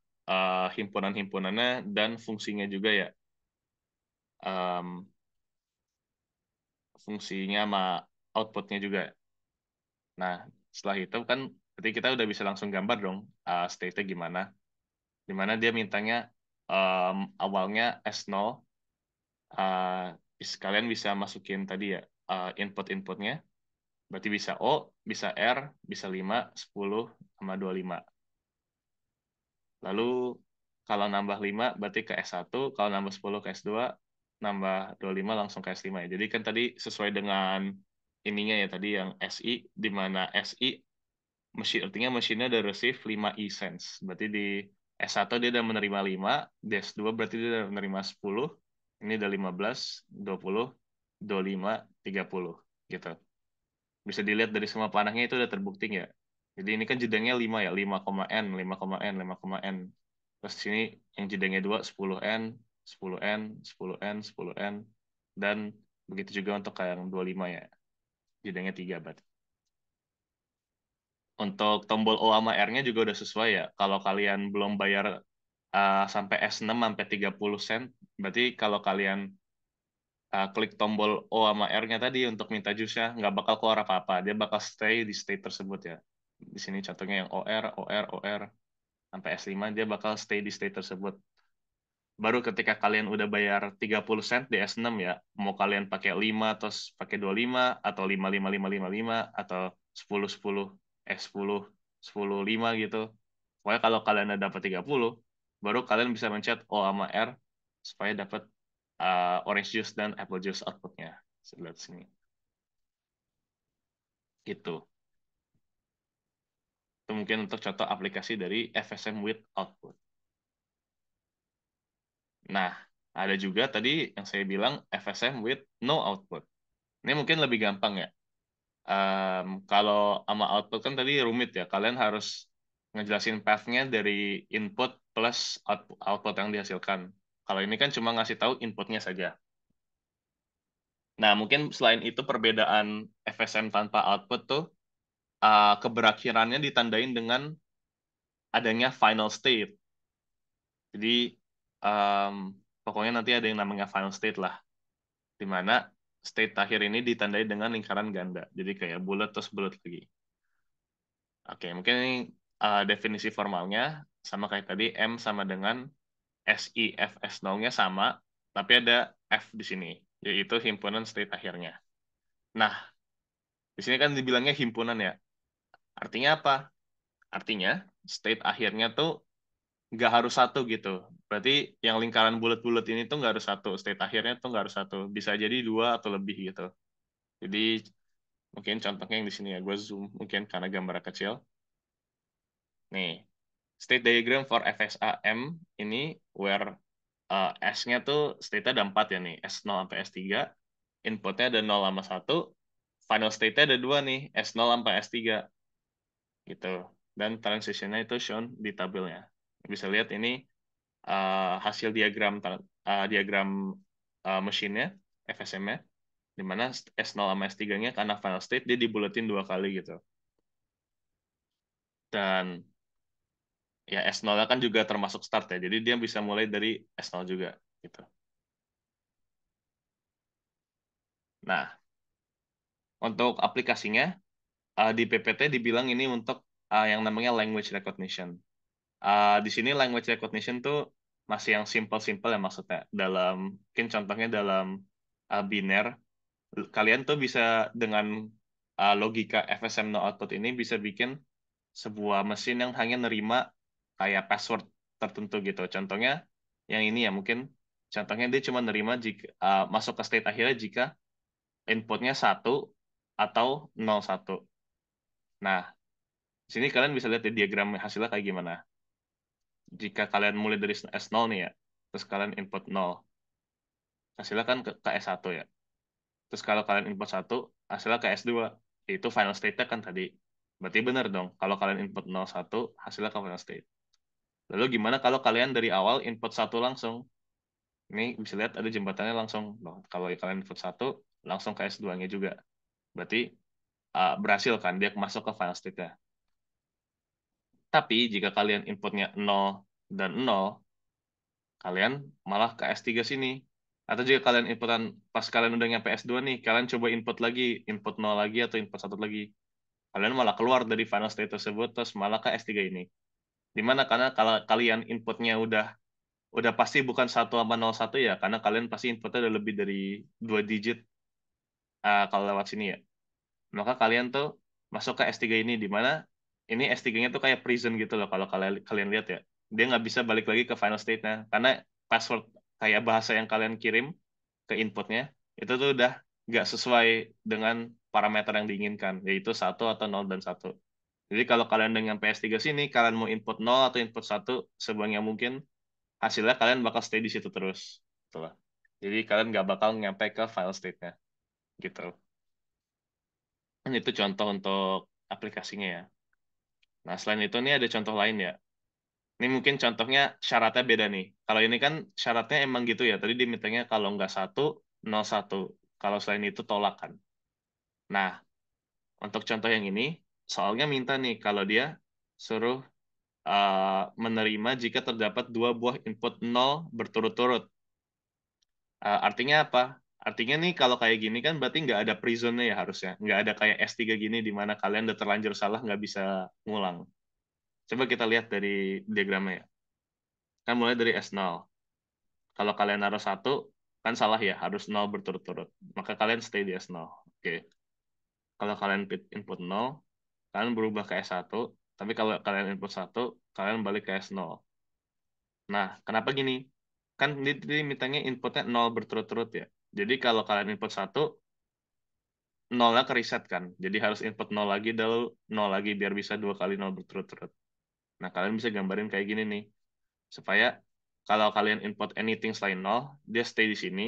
himpunan-himpunannya dan fungsinya juga ya. Fungsinya sama outputnya juga. Nah, setelah itu kan berarti kita udah bisa langsung gambar dong state-nya gimana. Dimana dia mintanya awalnya S0, kalian bisa masukin tadi ya input-inputnya. Berarti bisa O, bisa R, bisa 5, 10, sama 25. Lalu kalau nambah 5 berarti ke S1, kalau nambah 10 ke S2, nambah 25 langsung ke S5 ya. Jadi kan tadi sesuai dengan ininya ya tadi yang SI, di mana SI mesin artinya mesinnya udah receive 5 e-cents. Berarti di S1 dia udah menerima 5, di S2 berarti dia udah menerima 10, ini udah 15, 20, 25, 30 gitu. Bisa dilihat dari semua panahnya itu udah terbukti ya. Jadi ini kan jedangnya 5 ya, 5,n, 5,n, 5,n. Terus sini yang jedangnya 2, 10n, 10n, 10n, 10n, dan begitu juga untuk yang 25 ya. Jedangnya 3 berarti. Untuk tombol O sama R-nya juga udah sesuai ya. Kalau kalian belum bayar sampai S6 sampai 30 sen, berarti kalau kalian klik tombol O sama R-nya tadi untuk minta jus-nya, nggak bakal keluar apa-apa. Dia bakal stay di state tersebut ya. Di sini contohnya yang OR, OR, OR, sampai S5, dia bakal stay di state tersebut. Baru ketika kalian udah bayar 30 sen di S6 ya, mau kalian pakai 5, terus pakai 25, atau 5, 5, 5, 5, 5, atau 10, 10, 10, 10, 5 gitu. Pokoknya kalau kalian udah dapat 30, baru kalian bisa mencet O sama R supaya dapat orange juice dan apple juice outputnya. Lihat sini. Gitu. Itu mungkin untuk contoh aplikasi dari FSM with output. Nah, ada juga tadi yang saya bilang FSM with no output. Ini mungkin lebih gampang ya. Kalau sama output kan tadi rumit ya. Kalian harus ngejelasin path-nya dari input plus output yang dihasilkan. Kalau ini kan cuma ngasih tahu inputnya saja. Nah, mungkin selain itu perbedaan FSM tanpa output tuh keberakhirannya ditandain dengan adanya final state. Jadi um, pokoknya nanti ada yang namanya final state lah, di mana state akhir ini ditandai dengan lingkaran ganda. Jadi kayak bulat terus bulat lagi. Oke, mungkin ini definisi formalnya sama kayak tadi M sama dengan SI F S0-nya sama, tapi ada F di sini, yaitu himpunan state akhirnya. Nah, di sini kan dibilangnya himpunan ya. Artinya apa? Artinya state akhirnya tuh nggak harus satu gitu. Berarti yang lingkaran bulat-bulat ini tuh nggak harus satu. State akhirnya tuh nggak harus satu. Bisa jadi dua atau lebih gitu. Jadi mungkin contohnya yang di sini ya. Gue zoom mungkin karena gambarnya kecil. Nih, state diagram for FSAM ini where S-nya tuh state-nya ada 4 ya nih. S0 sampai S3. Inputnya ada 0 sama 1. Final state-nya ada 2 nih. S0 sampai S3. Gitu. Dan transition-nya itu shown di tabelnya. Bisa lihat ini hasil diagram mesinnya, FSM-nya, di mana S0 sama S3-nya karena final state dia dibuletin 2 kali gitu. Dan ya S0 kan juga termasuk start ya, jadi dia bisa mulai dari S0 juga gitu. Nah, untuk aplikasinya di PPT dibilang ini untuk yang namanya language recognition. Di sini language recognition tuh masih yang simple-simple ya maksudnya. Mungkin contohnya dalam biner, kalian tuh bisa dengan logika FSM no output ini bisa bikin sebuah mesin yang hanya nerima kayak password tertentu gitu. Contohnya yang ini ya mungkin contohnya dia cuma nerima jika masuk ke state akhirnya jika inputnya 1 atau 01. Nah, di sini kalian bisa lihat di diagram hasilnya kayak gimana. Jika kalian mulai dari S0 nih ya, terus kalian input 0, hasilnya kan ke S1 ya. Terus kalau kalian input 1, hasilnya ke S2, yaitu final state-nya kan tadi. Berarti benar dong, kalau kalian input 01, hasilnya ke final state. Lalu gimana kalau kalian dari awal input 1 langsung? Ini bisa lihat ada jembatannya langsung. Loh, kalau kalian input 1, langsung ke S2-nya juga. Berarti berhasil kan dia masuk ke final state-nya. Tapi jika kalian inputnya 0 dan 0, kalian malah ke S3 sini. Atau jika kalian inputan pas kalian udah nyampe S2 nih, kalian coba input lagi, input 0 lagi atau input 1 lagi. Kalian malah keluar dari final state tersebut terus malah ke S3 ini. Dimana karena kalau kalian inputnya udah pasti bukan 1,01 ya, karena kalian pasti inputnya udah lebih dari 2 digit kalau lewat sini ya. Maka kalian tuh masuk ke S3 ini, di mana ini S3-nya tuh kayak prison gitu loh kalau kalian kalian lihat ya. Dia nggak bisa balik lagi ke final state-nya, karena password kayak bahasa yang kalian kirim ke inputnya, itu tuh udah nggak sesuai dengan parameter yang diinginkan, yaitu 1 atau 0 dan 1. Jadi kalau kalian dengan PS3 sini, kalian mau input 0 atau input 1, sebanyak yang mungkin, hasilnya kalian bakal stay di situ terus. Itulah. Jadi kalian nggak bakal nyampe ke file state-nya. Gitu. Ini itu contoh untuk aplikasinya ya. Nah, selain itu nih ada contoh lain ya. Ini mungkin contohnya syaratnya beda nih. Kalau ini kan syaratnya emang gitu ya. Tadi dimintanya kalau nggak 1, 0, 1. Kalau selain itu tolak kan. Nah, untuk contoh yang ini, soalnya minta nih kalau dia suruh menerima jika terdapat 2 buah input 0 berturut-turut. Artinya apa? Artinya nih kalau kayak gini kan berarti nggak ada prisonnya ya harusnya. Nggak ada kayak S3 gini di mana kalian udah terlanjur salah nggak bisa ngulang. Coba kita lihat dari diagramnya ya. Kan mulai dari S0. Kalau kalian naruh 1, kan salah ya, harus 0 berturut-turut. Maka kalian stay di S0. Oke. Kalau kalian input 0, kalian berubah ke S1. Tapi kalau kalian input 1, kalian balik ke S0. Nah, kenapa gini? Kan dia mintanya inputnya 0 berturut-turut ya. Jadi kalau kalian input 1, 0-nya ke reset kan. Jadi harus input 0 lagi, lalu 0 lagi, biar bisa 2 kali 0 berturut-turut. Nah, kalian bisa gambarin kayak gini nih. Supaya kalau kalian input anything selain 0, dia stay di sini.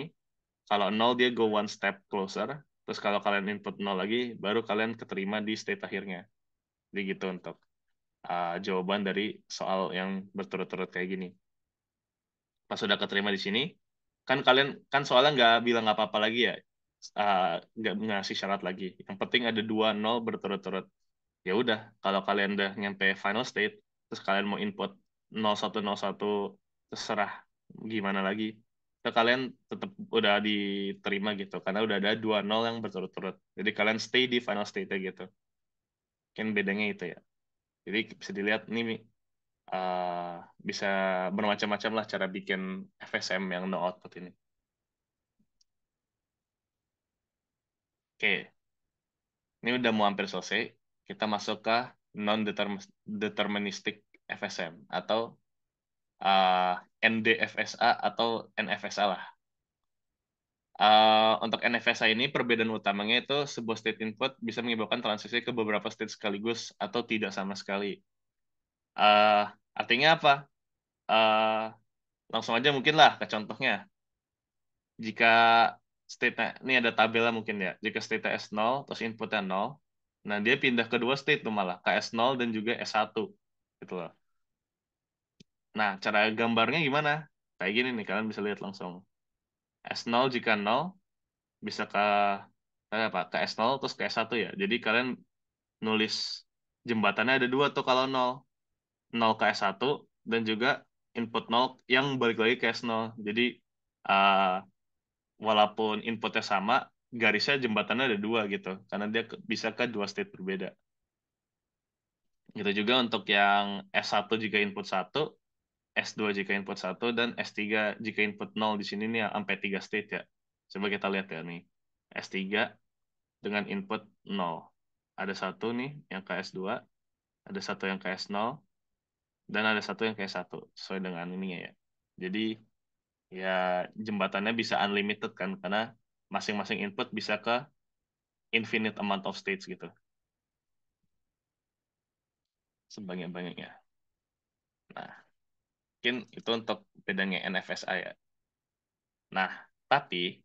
Kalau 0, dia go one step closer. Terus kalau kalian input 0 lagi, baru kalian keterima di state akhirnya. Jadi gitu untuk jawaban dari soal yang berturut-turut kayak gini. Pas sudah keterima di sini, kan kalian kan soalnya nggak bilang apa-apa lagi ya, nggak ngasih syarat lagi. Yang penting ada 2 0 berturut-turut. Ya udah, kalau kalian udah nyampe final state, terus kalian mau input 0101, terserah gimana lagi. Terus kalian tetap udah diterima gitu, karena udah ada 2 0 yang berturut-turut. Jadi kalian stay di final state gitu. Kan bedanya itu ya. Jadi bisa dilihat nih, uh, bisa bermacam-macam lah cara bikin FSM yang no output ini. Oke, ini udah mau hampir selesai. Kita masuk ke non-deterministic FSM atau NDFSA atau NFSA lah. Untuk NFSA ini perbedaan utamanya itu sebuah state input bisa menyebabkan transisi ke beberapa state sekaligus atau tidak sama sekali. Uh, Artinya apa? Uh, Langsung aja mungkin lah ke contohnya. Jika state ini ada tabelnya mungkin ya. Jika state S0 terus inputnya 0, nah dia pindah ke dua state tuh malah, ke S0 dan juga S1 gitu loh. Nah, cara gambarnya gimana? Kayak gini nih, kalian bisa lihat langsung. S0 jika 0 bisa apa? Ke S0 terus ke S1 ya. Jadi kalian nulis jembatannya ada dua tuh kalau 0. 0 ke S1 dan juga input 0 yang balik lagi ke S0. Jadi uh, walaupun inputnya sama, garisnya jembatannya ada dua gitu, karena dia bisa ke dua state berbeda. Gitu juga untuk yang S1 jika input satu, S2 jika input satu, dan S3 jika input 0 di sini nih ya, sampai 3 state ya. Coba kita lihat ya nih. S3 dengan input 0. Ada satu nih yang ke S2, ada satu yang ke S0, dan ada satu yang ke S1, sesuai dengan ininya ya. Jadi ya jembatannya bisa unlimited kan, karena masing-masing input bisa ke infinite amount of states gitu, sebanyak-banyaknya. Nah, mungkin itu untuk bedanya NFSA ya. Nah, tapi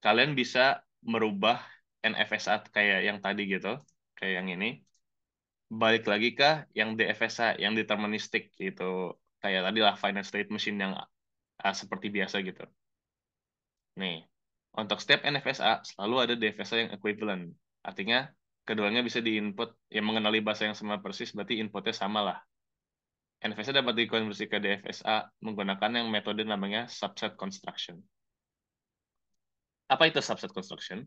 kalian bisa merubah NFSA kayak yang tadi gitu, kayak yang ini, balik lagi ke yang DFSA, yang deterministik gitu. Kayak tadi lah finite state machine yang seperti biasa gitu. Nih, untuk step NFSA selalu ada DFSA yang equivalent. Artinya keduanya bisa diinput yang mengenali bahasa yang sama persis, berarti inputnya sama lah. NFSA dapat dikonversi ke DFSA menggunakan yang metode namanya subset construction. Apa itu subset construction?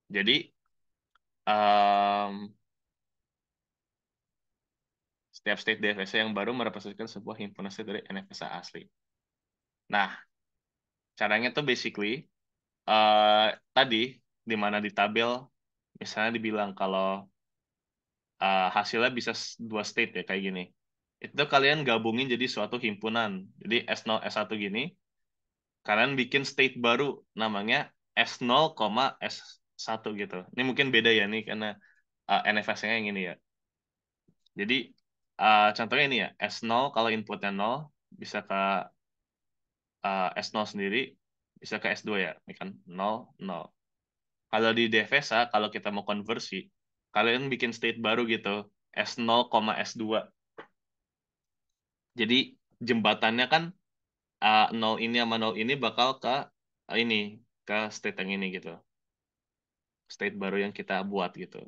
Jadi, um, setiap state DFSA yang baru merepresentasikan sebuah himpunan state dari NFSA asli. Nah, caranya tuh basically, uh, tadi, di mana di tabel, misalnya dibilang kalau hasilnya bisa dua state ya, kayak gini. Itu kalian gabungin jadi suatu himpunan. Jadi S0, S1 gini, kalian bikin state baru namanya S0, S1 gitu. Ini mungkin beda ya nih karena NFS-nya yang ini ya. Jadi contohnya ini ya, S0 kalau inputnya 0 bisa ke S0 sendiri, bisa ke S2 ya. Ini kan 0, 0. Kalau di DFSA, kalau kita mau konversi, kalian bikin state baru gitu, S0, S2. Jadi jembatannya kan 0 ini sama 0 ini bakal ke ini, ke state yang ini gitu. State baru yang kita buat gitu.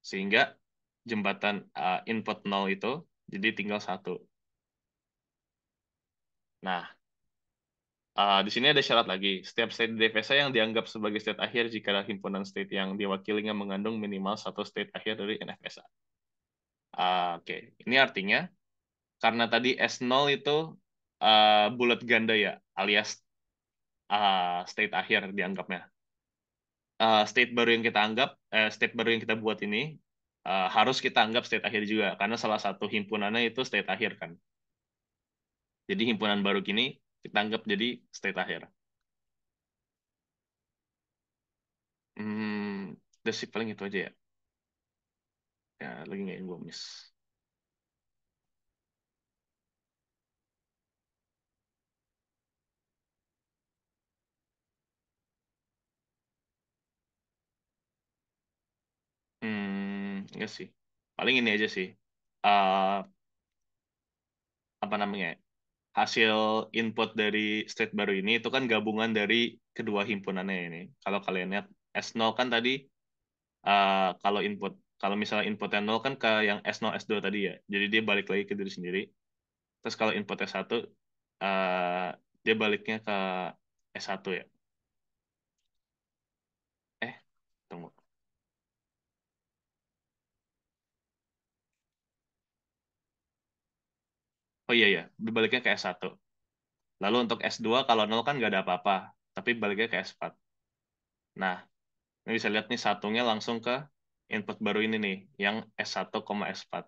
Sehingga jembatan input 0 itu jadi tinggal satu. Nah, di sini ada syarat lagi. Setiap state DFSA yang dianggap sebagai state akhir jika himpunan state yang diwakilinya mengandung minimal satu state akhir dari NFSA. Oke, ini artinya karena tadi S0 itu bulat ganda ya, alias state akhir dianggapnya. State baru yang kita anggap, state baru yang kita buat ini harus kita anggap state akhir juga, karena salah satu himpunannya itu state akhir kan. Jadi himpunan baru gini kita anggap jadi state akhir. Basic paling itu aja ya. Ya, lagi nggak yang gue miss. Enggak sih. Paling ini aja sih. Eh apa namanya? Hasil input dari state baru ini itu kan gabungan dari kedua himpunannya ini. Kalau kalian lihat S0 kan tadi kalau kalau misalnya inputnya 0 kan ke yang S0 S2 tadi ya. Jadi dia balik lagi ke diri sendiri. Terus kalau inputnya 1 dia baliknya ke S1 ya. Eh, tunggu. Oh iya ya, dia baliknya ke S1. Lalu untuk S2 kalau 0 kan nggak ada apa-apa, tapi baliknya ke S4. Nah, ini bisa lihat nih satunya langsung ke input baru ini nih, yang S1, S4.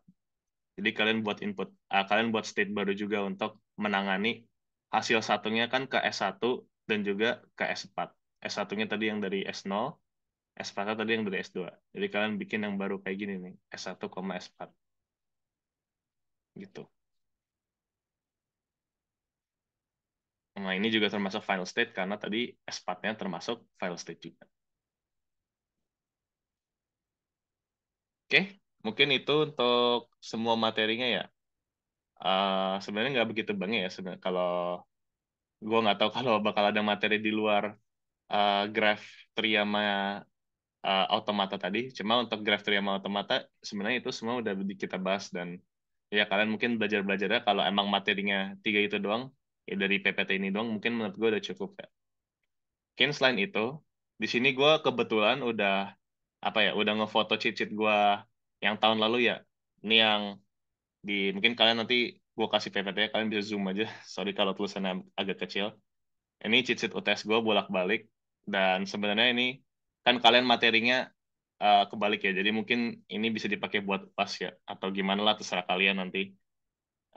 Jadi kalian buat state baru juga untuk menangani hasil satunya kan ke S1 dan juga ke S4. S1-nya tadi yang dari S0, S4 tadi yang dari S2. Jadi kalian bikin yang baru kayak gini nih, S1, S4 gitu. Nah, ini juga termasuk final state karena tadi S4-nya termasuk final state juga. Oke, mungkin itu untuk semua materinya ya. Sebenarnya nggak begitu banyak ya sebenarnya. Kalau gue nggak tahu kalau bakal ada materi di luar graph Triyama automata tadi. Cuma untuk graph Triyama automata sebenarnya itu semua udah kita bahas dan ya kalian mungkin belajar-belajarnya kalau emang materinya tiga itu doang ya dari PPT ini doang mungkin menurut gue udah cukup ya. Mungkin selain itu di sini gue kebetulan udah apa ya udah ngefoto cheat-sheet gue yang tahun lalu ya. Ini yang mungkin kalian nanti gue kasih PPT kalian bisa zoom aja. Sorry kalau tulisannya agak kecil. Ini cheat sheet UTS gue bolak-balik dan sebenarnya ini kan kalian materinya kebalik ya. Jadi mungkin ini bisa dipakai buat pas ya atau gimana lah terserah kalian nanti.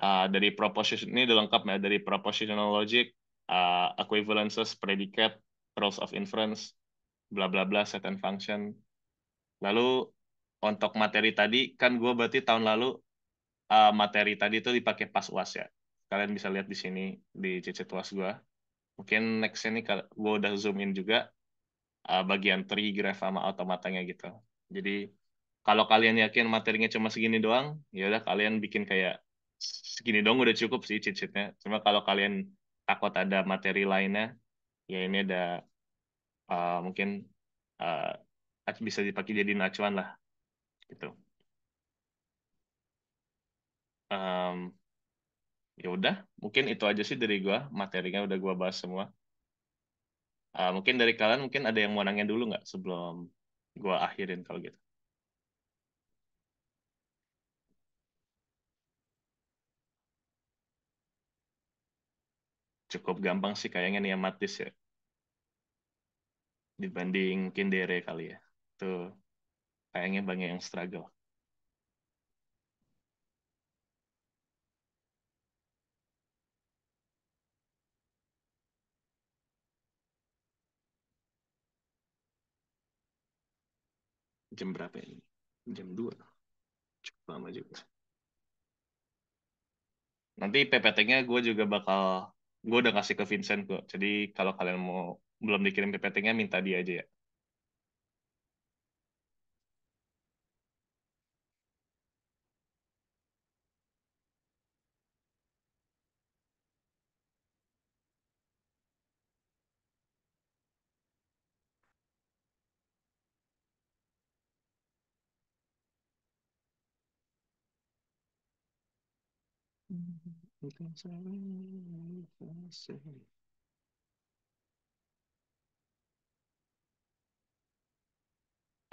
Dari proposition ini udah lengkap ya dari propositional logic, equivalences, predicate, rules of inference, bla bla bla, set and function. Lalu untuk materi tadi kan gue berarti tahun lalu materi tadi itu dipakai pas UAS ya. Kalian bisa lihat di sini di CC UAS gue. Mungkin next ini gue udah zoom in juga bagian tree, graph sama automatanya gitu. Jadi kalau kalian yakin materinya cuma segini doang, ya udah kalian bikin kayak segini doang udah cukup sih cheat sheetnya. Cuma kalau kalian takut ada materi lainnya, ya ini ada mungkin bisa dipakai jadi acuan lah gitu. Um, Ya udah, mungkin itu aja sih dari gua. Materinya udah gua bahas semua. Mungkin dari kalian mungkin ada yang mau nanya dulu nggak sebelum gua akhirin kalau gitu. Cukup gampang sih kayaknya nih amatis ya dibanding Kindere kali ya. Tuh kayaknya banyak yang struggle. Jam berapa ini? Jam 2. Cukup lama juga. Nanti PPT-nya gue juga gue udah kasih ke Vincent kok. Jadi kalau kalian mau belum dikirim PPT-nya minta dia aja ya.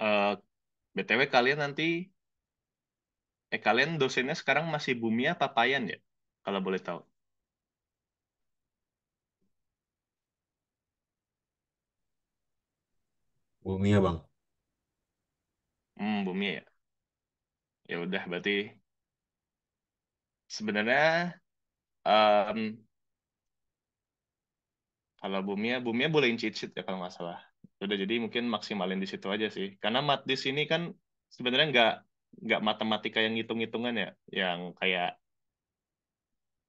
Eh, BTW kalian dosennya sekarang masih Bumi apa Payan ya? Kalau boleh tahu. Bumi ya bang. Bumi ya. Ya udah berarti sebenarnya em, kalau Bumi ya bolehin cheat sheet ya kalau nggak salah. Udah jadi mungkin maksimalin di situ aja sih. Karena mat di sini kan sebenarnya nggak matematika yang hitung-hitungan ya, yang kayak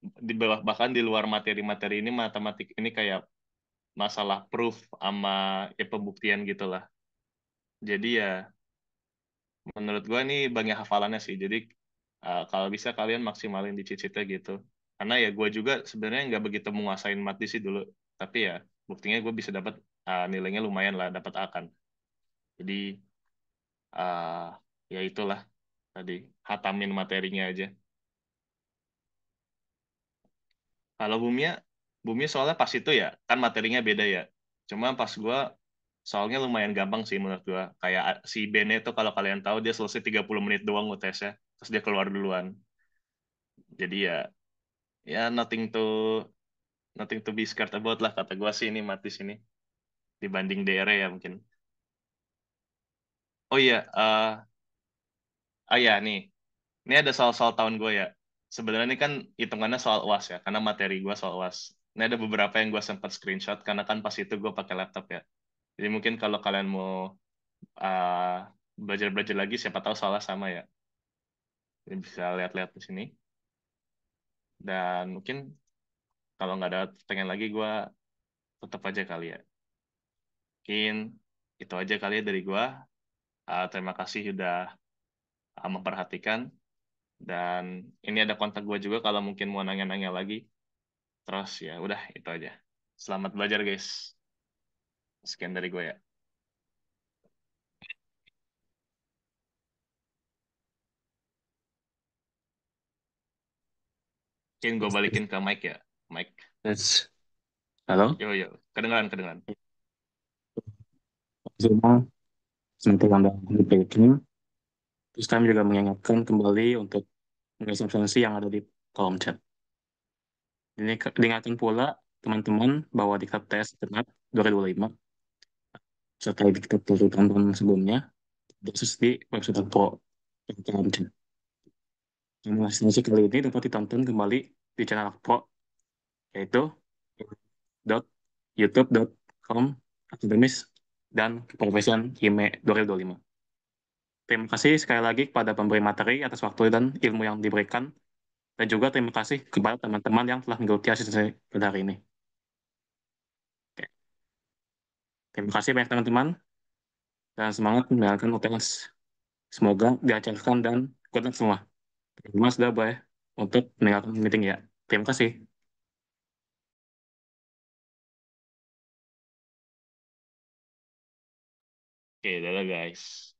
di bawah bahkan di luar materi-materi ini matematik ini kayak masalah proof sama ya pembuktian gitulah. Jadi ya menurut gue ini banyak hafalannya sih. Jadi kalau bisa kalian maksimalin di cheat-sheetnya gitu. Karena ya gue juga sebenarnya nggak begitu menguasain matematik sih dulu. Tapi ya buktinya gue bisa dapat nilainya lumayan lah, dapat A kan. Jadi uh, ya itulah tadi, hatamin materinya aja. Kalau Bumia soalnya pas itu ya, kan materinya beda ya. Cuma pas gue soalnya lumayan gampang sih menurut gue. Kayak si Bene itu kalau kalian tahu dia selesai 30 menit doang UTS-nya. Terus dia keluar duluan. Jadi ya, ya nothing to be scared about lah kata gue sih ini mati sini. Dibanding DR ya mungkin. Oh iya, ya nih. Ini ada soal-soal tahun gue ya. Sebenarnya ini kan hitungannya soal UAS ya, karena materi gue soal UAS. Ini ada beberapa yang gue sempat screenshot, karena kan pas itu gue pakai laptop ya. Jadi mungkin kalau kalian mau uh, belajar-belajar lagi, siapa tahu soalnya sama ya. Jadi bisa lihat-lihat di sini. Dan mungkin kalau nggak ada pertanyaan lagi, gue tutup aja kali ya. Mungkin itu aja kali ya dari gue. Terima kasih sudah memperhatikan. Dan ini ada kontak gue juga kalau mungkin mau nanya-nanya lagi. Terus ya udah itu aja. Selamat belajar guys. Sekian dari gue ya. Mungkin gue balikin ke Mike ya. Mike. Yes. Halo, Yo yo. Kedengeran kedengeran. semua seperti Anda baiknya. Terus kami juga mengingatkan kembali untuk mengisi substansi yang ada di kolom chat. Ini diingatkan pula teman-teman bahwa di tes Senat 2025 serta di tuntutan sebelumnya berbasis di website Pro kolom chat. Simulasi kali ini dapat ditonton kembali di channel Pro yaitu youtube.com akademis dan profesion IME 2025. Terima kasih sekali lagi kepada pemberi materi atas waktu dan ilmu yang diberikan, dan juga terima kasih kepada teman-teman yang telah mengikuti asisten pada hari ini. Oke. Terima kasih banyak teman-teman, dan semangat menjalankan UTS. Semoga dilancarkan dan kuat semua. Terima kasih sudah untuk meninggalkan meeting ya. Terima kasih. Oke, dadah guys.